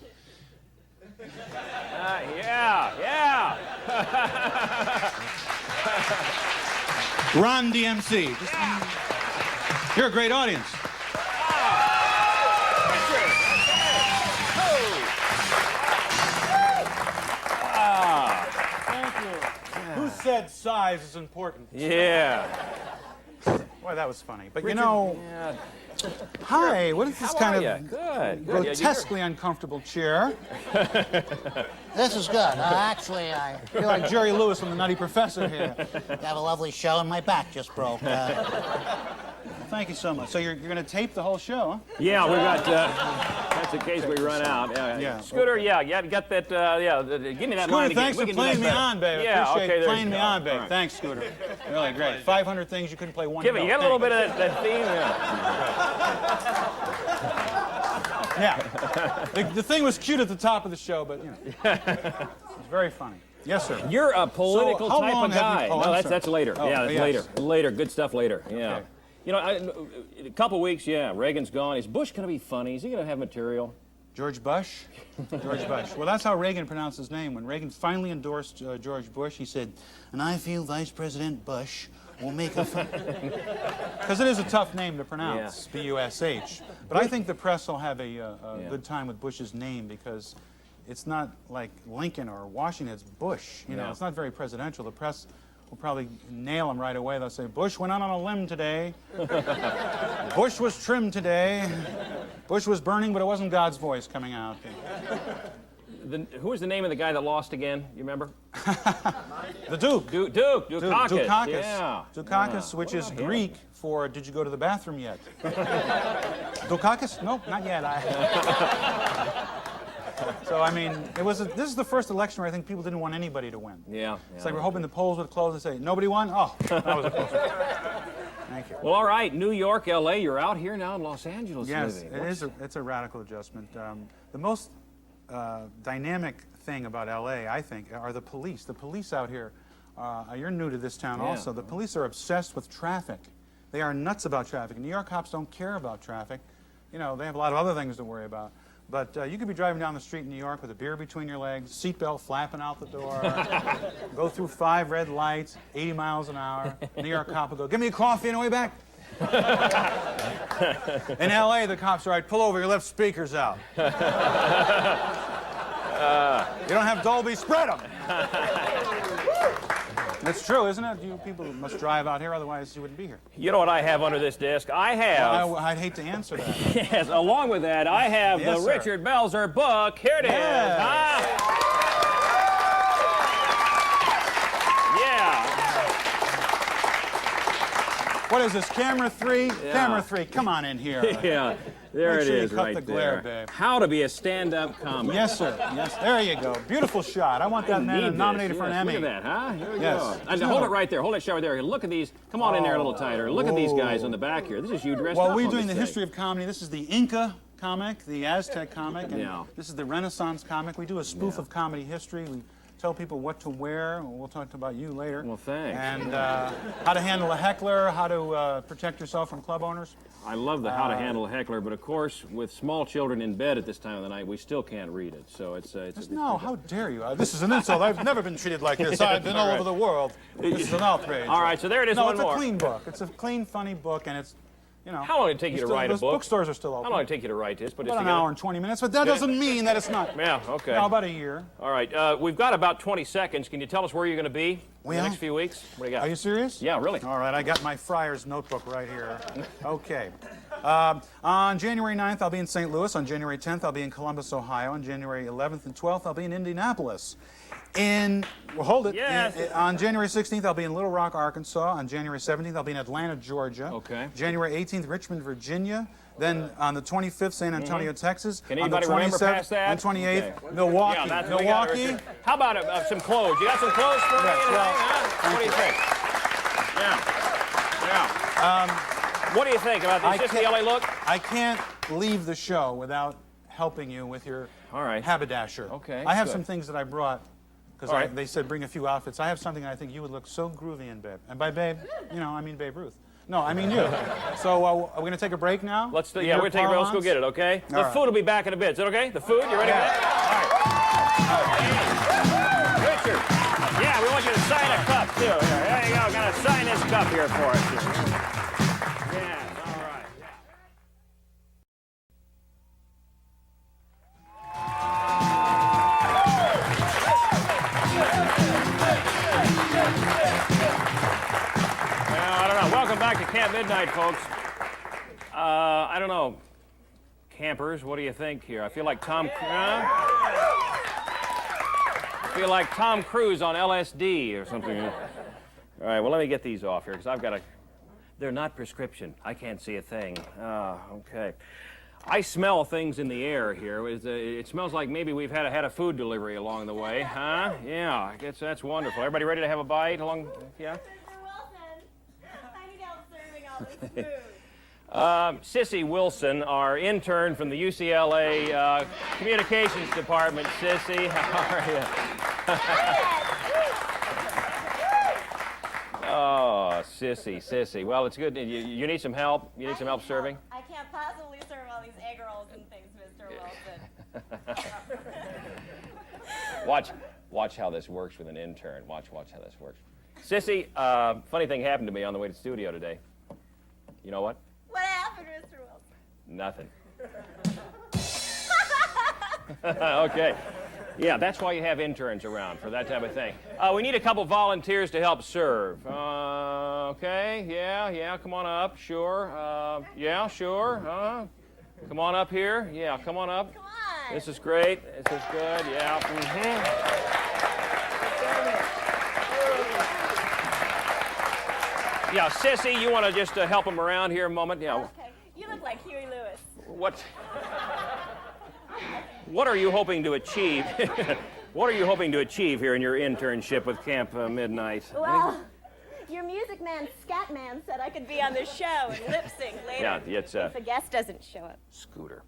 Yeah. Ron DMC. You're a great audience. Thank you. Who said size is important? Yeah. Boy, that was funny. But Richard, you know, hi, what is this kind of grotesquely uncomfortable chair? This is good. Actually, I feel like Jerry Lewis from The Nutty Professor here. have a lovely show and my back just broke. Thank you so much. So you're going to tape the whole show, huh? Yeah, we got, that's in case we run out. Yeah. Scooter, you got that, give me that line again. Scooter, thanks for playing me on, babe. Yeah, appreciate playing me on, babe. Right. Thanks, Scooter. Really great. 500 things you couldn't play one. Give me, you got a little bit of that theme, yeah. The thing was cute at the top of the show, but, you know, it was very funny. Yes, sir. You're a political type of guy. No, that's later. Oh, yeah, that's yes. later. Good stuff later. Yeah. Okay. You know, in a couple weeks, Reagan's gone. Is Bush going to be funny? Is he going to have material? George Bush? George Bush. Well, that's how Reagan pronounced his name. When Reagan finally endorsed George Bush, he said, and I feel Vice President Bush will make a fun... Because it is a tough name to pronounce, B-U-S-H. But I think the press will have a good time with Bush's name, because it's not like Lincoln or Washington, it's Bush. You know, it's not very presidential. The press will probably nail him right away. They'll say, Bush went out on a limb today. Bush was trimmed today. Bush was burning, but it wasn't God's voice coming out. Who was the name of the guy that lost again? You remember? The Duke. Dukakis. Dukakis. Yeah. Dukakis, which is Greek for, did you go to the bathroom yet? Dukakis? Nope, not yet. So, I mean, this is the first election where I think people didn't want anybody to win. Yeah. It's like we're hoping the polls would close and say, nobody won? Oh, that was a close one. Thank you. Well, all right, New York, L.A., you're out here now in Los Angeles living. Yes, it's a radical adjustment. The most dynamic thing about L.A., I think, are the police. The police out here, you're new to this town also. The police are obsessed with traffic. They are nuts about traffic. New York cops don't care about traffic. You know, they have a lot of other things to worry about. But you could be driving down the street in New York with a beer between your legs, seatbelt flapping out the door, go through 5 red lights, 80 miles an hour. New York cop will go, give me a coffee on the way back. In L.A., the cops are right, pull over, your left speaker's out. You don't have Dolby, spread them. It's true, isn't it? You people must drive out here, otherwise you wouldn't be here. You know what I have under this desk? I have... Well, I'd hate to answer that. Yes, along with that, I have the Richard Belzer book. Here it is. What is this, camera 3? Yeah. Camera 3, come on in here. Yeah, there it is, right there. Cut the glare, babe. How to be a stand-up comic. Yes, sir. Yes, there you go. Beautiful shot. I want that man nominated for an Emmy. Look at that, huh? Here we go. And hold it right there. Hold that shot right there. Look at these. Come on in there a little tighter. Look at these guys on the back here. This is you dressed up. Well, we're doing the history of comedy. This is the Inca comic, the Aztec comic, and this is the Renaissance comic. We do a spoof of comedy history. We tell people what to wear. We'll talk about you later. Well, thanks. And how to handle a heckler, how to protect yourself from club owners. I love the how to handle a heckler, but of course, with small children in bed at this time of the night, we still can't read it. So it's no, how dare you? This is an insult. I've never been treated like this. I've been all over the world. This is an outrage. All right, so there it is. No, one more. it's a clean book. It's a clean, funny book, and it's, you know. How long did it take you to write a book? Bookstores are still open. How long did it take you to write this? About an hour and 20 minutes, but that doesn't mean that it's not. Yeah, okay. No, about a year. All right, we've got about 20 seconds. Can you tell us where you're going to be in the next few weeks? What do you got? Are you serious? Yeah, really. All right, I got my Friar's notebook right here. Okay. On January 9th, I'll be in St. Louis. On January 10th, I'll be in Columbus, Ohio. On January 11th and 12th, I'll be in Indianapolis. Hold it. Yes. On January 16th, I'll be in Little Rock, Arkansas. On January 17th, I'll be in Atlanta, Georgia. Okay. January 18th, Richmond, Virginia. Then on the 25th, San Antonio, Texas. Can on the anybody remember 27th past that? and 28th, Okay. Milwaukee. Yeah, that's Milwaukee. How about some clothes? You got some clothes for me? Yes, well, Huh? What do you think? Yeah. What do you think about this? Just the LA look? I can't leave the show without helping you with your haberdasher. Okay, I have good. some things that I brought because they said bring a few outfits. I have something that I think you would look so groovy in, babe. And by babe, you know, I mean Babe Ruth. No, I mean you. So are we going to take a break now? Let's do, yeah, we're taking a break. Let's go get it, okay? The food will be back in a bit. Is that okay? The food? You ready for that? All right. Richard. Yeah, we want you to sign a cup, too. Here, there you go. Going to sign this cup here for us. Yes, all right. Well, I don't know. Welcome back to Camp Midnight, folks. I don't know. Campers, what do you think here? I feel like Tom Cruise on LSD or something. All right, well, let me get these off here because I've got they're not prescription. I can't see a thing. Okay. I smell things in the air here. It smells like maybe we've had a food delivery along the way, huh? Yeah, I guess that's wonderful. Everybody ready to have a bite along? Yeah. Sissy Wilson, our intern from the UCLA Communications Department. Sissy, how are you? Oh, Sissy. Well, it's good. You need some help? You need some help serving? I can't possibly serve all these egg rolls and things, Mr. Wilson. Watch how this works with an intern. Watch how this works. Sissy, funny thing happened to me on the way to the studio today. You know what? What happened, Mr. Wilson? Nothing. Okay. Yeah, that's why you have interns around, for that type of thing. We need a couple volunteers to help serve. Okay, yeah, come on up, sure. Yeah, sure. Come on up here. Yeah, come on up. Come on. This is great. This is good, yeah. Yeah, Sissy, you want to just help them around here a moment? Yeah. Okay. You look like Huey Lewis. What are you hoping to achieve? What are you hoping to achieve here in your internship with Camp Midnight? Well, your music man, Scat Man, said I could be on the show and lip sync later. Yeah, it's if a guest doesn't show up. Scooter.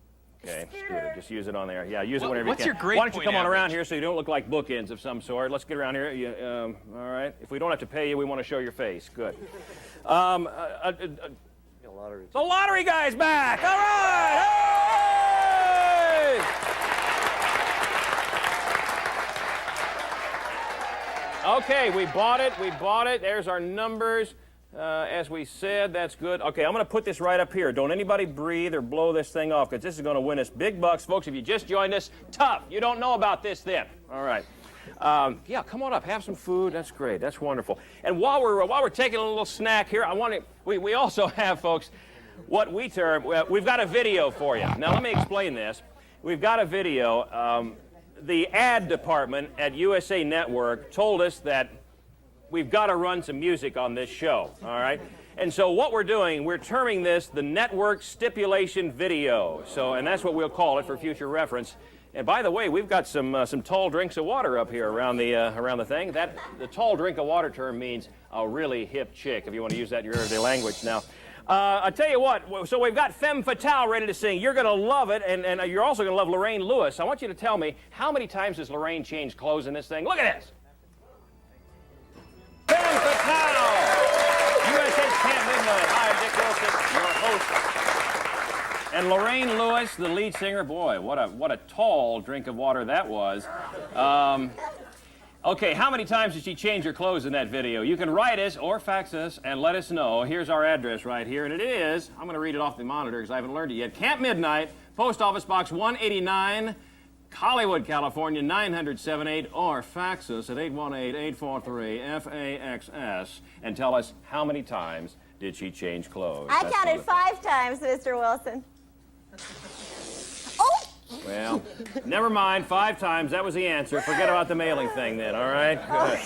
Okay, Scooter. Just use it on there. Yeah, use it whenever you can. What's your grade Why don't you point come on around average? here so you don't look like bookends of some sort? Let's get around here. All right. If we don't have to pay you, we want to show your face. Good. The lottery guy's back. All right. Hey! Okay, we bought it. There's our numbers. As we said, that's good. Okay, I'm going to put this right up here. Don't anybody breathe or blow this thing off because this is going to win us big bucks. Folks, if you just joined us, tough. You don't know about this then. All right. Yeah, come on up. Have some food. That's great. That's wonderful. And while we're taking a little snack here, we also have, folks, what we term, we've got a video for you. Now, let me explain this. We've got a video. The ad department at USA Network told us that we've got to run some music on this show, all right? And so what we're doing, we're terming this the network stipulation video. And that's what we'll call it for future reference. And by the way, we've got some tall drinks of water up here around the thing. The tall drink of water term means a really hip chick, if you want to use that in your everyday language. Now, I tell you what, so we've got Femme Fatale ready to sing. You're going to love it, and you're also going to love Lorraine Lewis. I want you to tell me, how many times does Lorraine change clothes in this thing? Look at this. Femme Fatale! USA's Camp Midnight. Hi, I'm Dick Wilson, your host. And Lorraine Lewis, the lead singer. Boy, what a tall drink of water that was. Okay, how many times did she change her clothes in that video? You can write us or fax us and let us know. Here's our address right here, and it is, I'm going to read it off the monitor because I haven't learned it yet. Camp Midnight, Post Office Box 189, Hollywood, California, 90078, or fax us at 818-843-FAXS and tell us how many times did she change clothes. I counted 5 times, Mr. Wilson. Oh! Well, never mind, 5 times. That was the answer. Forget about the mailing thing then, all right? Good.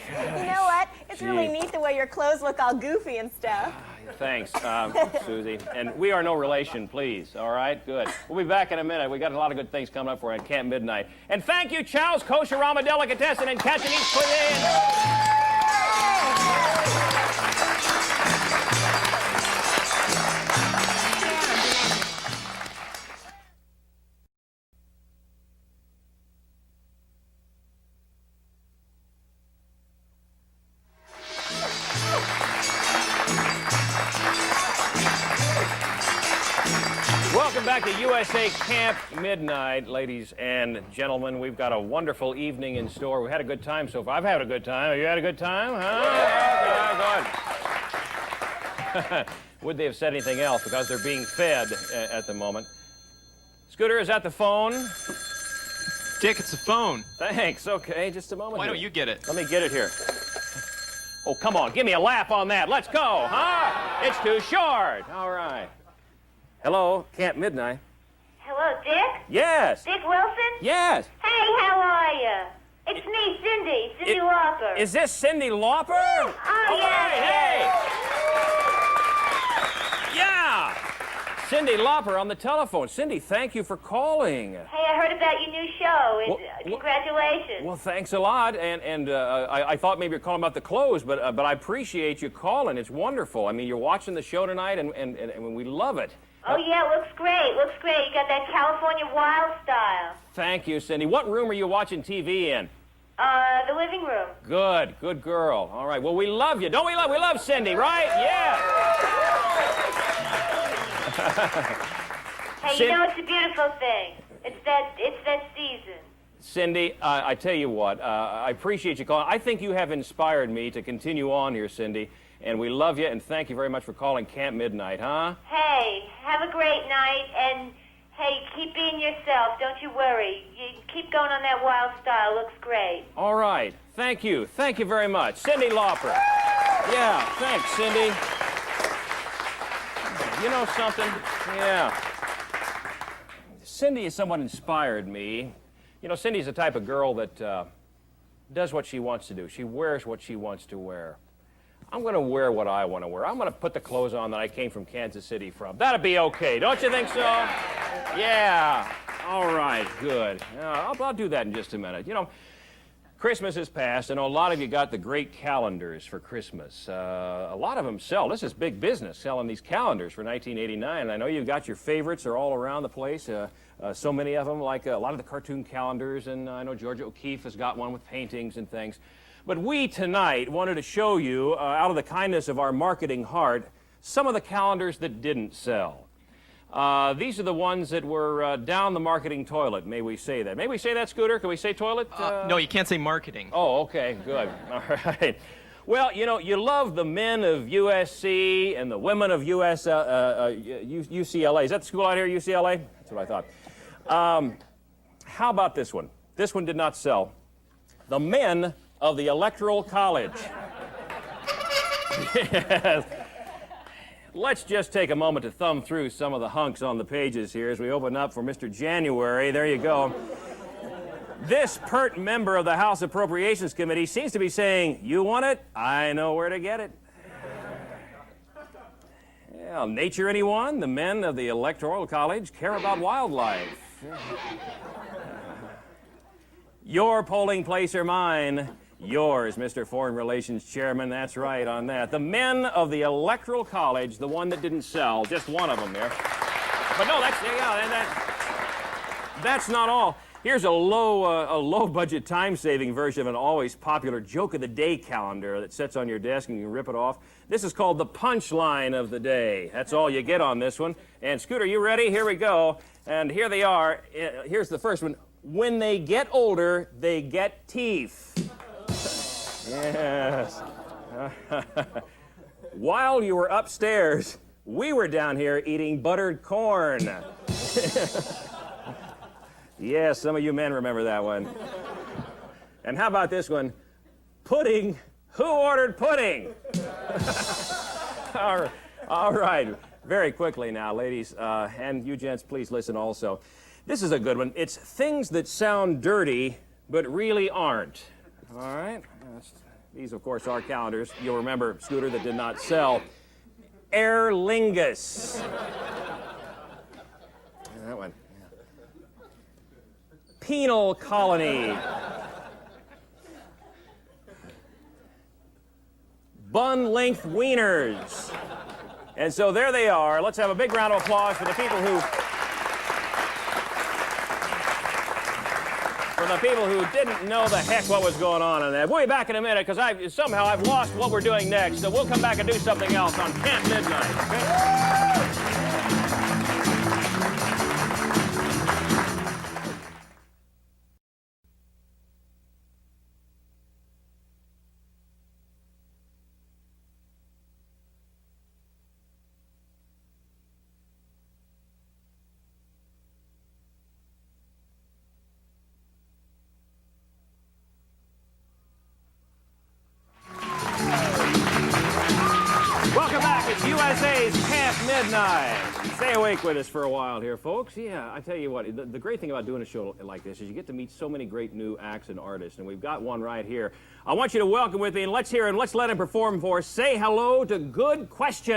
You know what? It's really neat the way your clothes look all goofy and stuff. Thanks, Susie. And we are no relation, please, all right? Good. We'll be back in a minute. We got a lot of good things coming up for you at Camp Midnight. And thank you, Chow's Kosher Rama Delicatessen and Cantonese Cuisine. Welcome back to USA Camp Midnight, ladies and gentlemen. We've got a wonderful evening in store. We had a good time so far. I've had a good time. Have you had a good time? Huh? Good. Would they have said anything else because they're being fed at the moment? Scooter, is that the phone? Dick, it's a phone. Thanks. Okay, just a moment. Why here. don't you get it? Let me get it here. Oh, come on. Give me a laugh on that. Let's go, huh? It's too short. All right. Hello, Camp Midnight. Hello, Dick? Yes. Dick Wilson? Yes. Hey, how are you? It's me, Cyndi Lauper. Is this Cyndi Lauper? Oh, yeah. Hey! Yeah! Cyndi Lauper on the telephone. Cyndi, thank you for calling. Hey, I heard about your new show. Congratulations. Well, thanks a lot. And I thought maybe you're calling about the clothes, but I appreciate you calling. It's wonderful. I mean, you're watching the show tonight, and we love it. Oh, yeah, looks great. Looks great. You got that California wild style. Thank you, Cyndi. What room are you watching TV in? The living room. Good girl. All right. Well, we love you. Don't we love Cyndi, right? Yeah. Hey, you know it's a beautiful thing. It's that season. Cyndi, I tell you what, I appreciate you calling. I think you have inspired me to continue on here, Cyndi, and we love you, and thank you very much for calling Camp Midnight, huh? Hey, have a great night, and hey, keep being yourself. Don't you worry. You keep going on that wild style. Looks great. All right. Thank you. Thank you very much. Cyndi Lauper. Yeah, thanks, Cyndi. You know something? Yeah. Cyndi has somewhat inspired me. You know, Cindy's the type of girl that does what she wants to do. She wears what she wants to wear. I'm going to wear what I want to wear. I'm going to put the clothes on that I came from Kansas City from. That'll be okay. Don't you think so? Yeah. All right. Good. I'll do that in just a minute. You know, Christmas is past. I know a lot of you got the great calendars for Christmas. A lot of them sell. This is big business, selling these calendars for 1989. And I know you've got your favorites. They're all around the place. So many of them, like a lot of the cartoon calendars. And I know Georgia O'Keeffe has got one with paintings and things. But we tonight wanted to show you, out of the kindness of our marketing heart, some of the calendars that didn't sell. These are the ones that were down the marketing toilet, may we say that. May we say that, Scooter? Can we say toilet? No, you can't say marketing. Oh, okay, good. All right. Well, you know, you love the men of USC and the women of UCLA. Is that the school out here, UCLA? That's what I thought. How about this one? This one did not sell. The men of the Electoral College. Yes. Let's just take a moment to thumb through some of the hunks on the pages here as we open up for Mr. January. There you go. This pert member of the House Appropriations Committee seems to be saying, "You want it? I know where to get it." Well, nature anyone? The men of the Electoral College care about wildlife. Your polling place or mine, Yours, Mr. Foreign Relations Chairman, that's right on that. The men of the Electoral College, the one that didn't sell, just one of them there. But no, that's not all. Here's a low-budget, time-saving version of an always popular joke of the day calendar that sits on your desk and you can rip it off. This is called the punchline of the day. That's all you get on this one. And Scooter, you ready? Here we go. And here they are. Here's the first one. When they get older, they get teeth. Yes. While you were upstairs, we were down here eating buttered corn. Yes, some of you men remember that one. And how about this one? Pudding. Who ordered pudding? All right. Very quickly now, ladies, and you gents, please listen also. This is a good one. It's things that sound dirty, but really aren't. All right? These, of course, are calendars. You'll remember, Scooter, that did not sell. Aer Lingus. That one. Penal colony. Bun-length wieners. And so there they are. Let's have a big round of applause for the people who didn't know the heck what was going on in that. We'll be back in a minute because I've lost what we're doing next. So we'll come back and do something else on Camp Midnight. Okay? USA's Camp Midnight. Stay awake with us for a while here, folks. Yeah, I tell you what, the great thing about doing a show like this is you get to meet so many great new acts and artists, and we've got one right here. I want you to welcome with me, and let's hear him. Let's let him perform for us. Say hello to Good Question.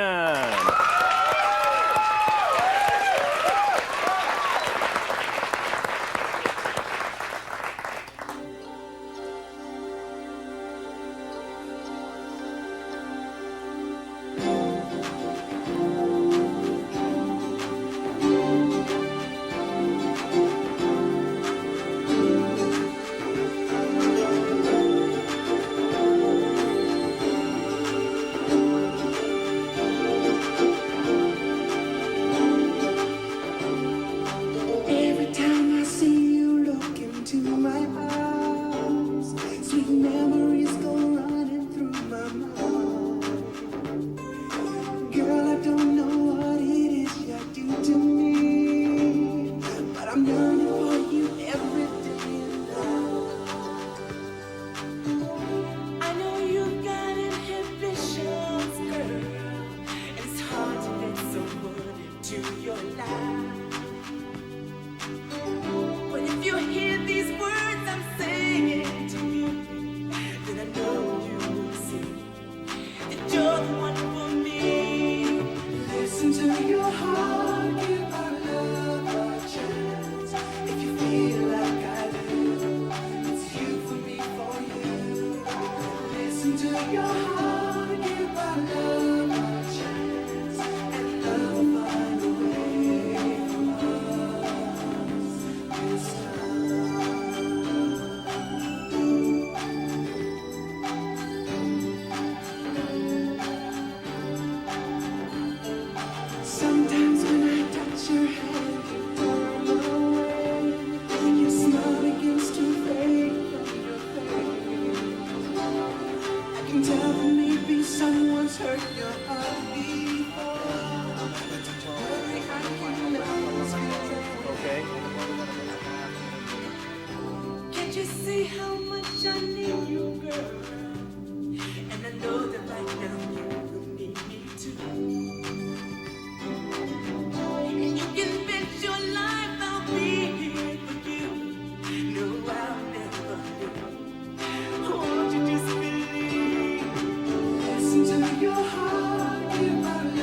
Listen to your heart, give our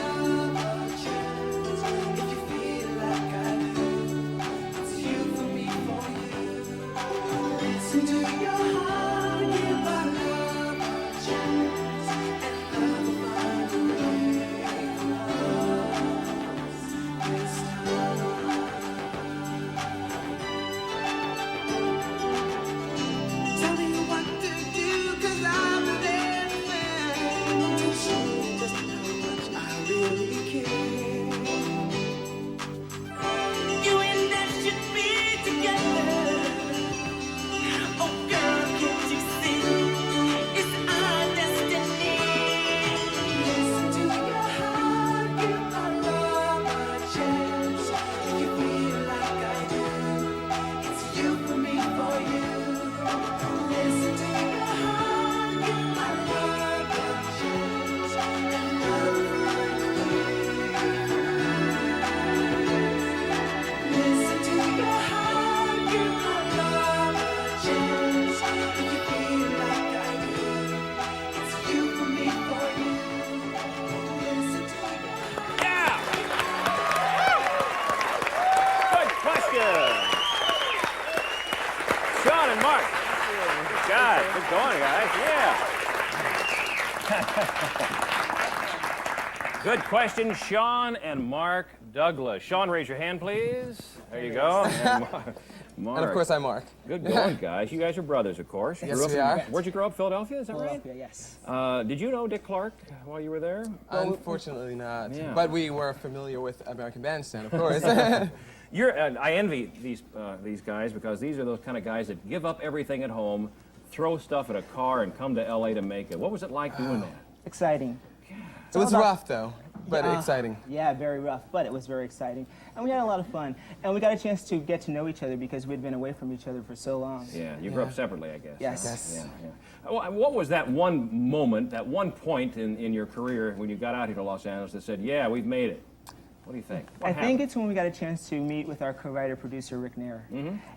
Good question, Sean and Mark Douglas. Sean, raise your hand, please. There you go. And Mark. And of course, I'm Mark. Good going, guys. You guys are brothers, of course. Yes, we are. Where'd you grow up? Philadelphia, is that right? Philadelphia, yes. Did you know Dick Clark while you were there? Unfortunately not. Yeah. But we were familiar with American Bandstand, of course. I envy these guys because these are those kind of guys that give up everything at home, throw stuff in a car, and come to L.A. to make it. What was it like doing that? Exciting. It was rough, though, but exciting. Yeah, very rough, but it was very exciting. And we had a lot of fun. And we got a chance to get to know each other because we'd been away from each other for so long. Yeah, you grew up separately, I guess. Yes. Yeah. What was that one moment, that one point in your career when you got out here to Los Angeles that said, yeah, we've made it? What do you think? I think it's when we got a chance to meet with our co-writer producer Rick Nair,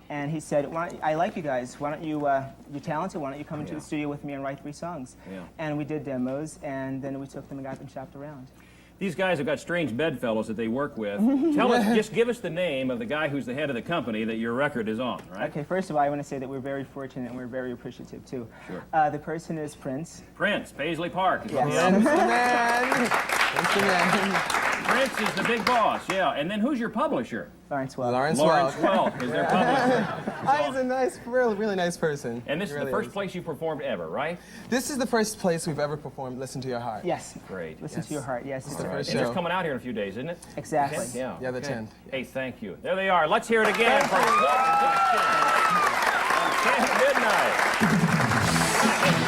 and he said, "I like you guys. Why don't you? You're talented. Why don't you come into the studio with me and write 3 songs?" Yeah. And we did demos, and then we took them and got them shopped around. These guys have got strange bedfellows that they work with. Tell us, just give us the name of the guy who's the head of the company that your record is on, right? Okay, first of all, I want to say that we're very fortunate and we're very appreciative too. Sure. The person is Prince. Prince, Paisley Park. Is Yes. what we Man. Prince is the big boss, yeah. And then who's your publisher? Lawrence Welk. Lawrence Welk is their publisher. He's a nice, really nice person. And this He is really the first place you performed ever, right? This is the first place we've ever performed Listen to Your Heart. Yes. Great. Listen to your heart. Yes. It's the first And it's show. coming out here in a few days, isn't it? Exactly. Yeah. Yeah, the Okay. 10th. Hey, thank you. There they are. Let's hear it again for CampMidnite.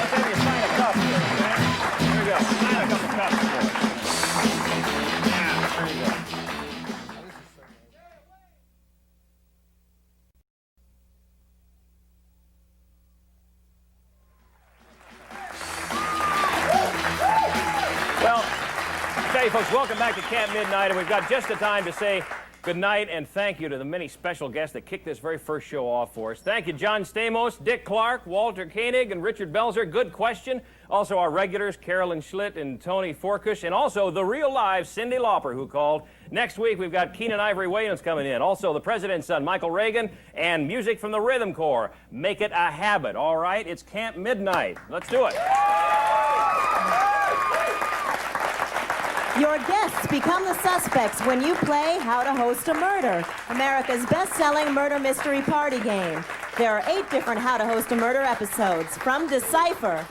Let's have you sign a cup here, okay? Here we go. Sign a couple cups for us. Yeah, there you go. Well, okay, folks, welcome back to Camp Midnight, and we've got just the time to say good night and thank you to the many special guests that kicked this very first show off for us. Thank you, John Stamos, Dick Clark, Walter Koenig, and Richard Belzer. Good question. Also our regulars, Caroline Schlitt and Tony Forkush, and also the real live Cyndi Lauper, who called. Next week, we've got Keenan Ivory Williams coming in. Also, the President's son, Michael Reagan, and music from the Rhythm Corps. Make it a habit, all right? It's Camp Midnight. Let's do it. Your guests become the suspects when you play How to Host a Murder, America's best-selling murder mystery party game. There are 8 different How to Host a Murder episodes from Decipher.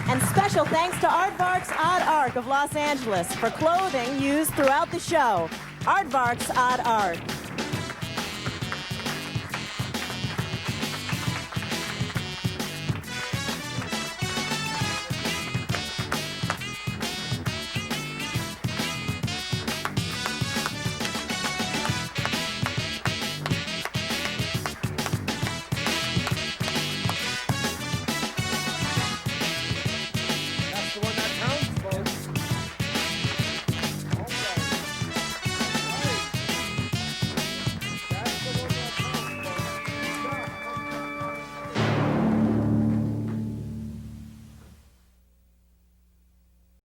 And special thanks to Aardvark's Odd Ark of Los Angeles for clothing used throughout the show. Aardvark's Odd Ark.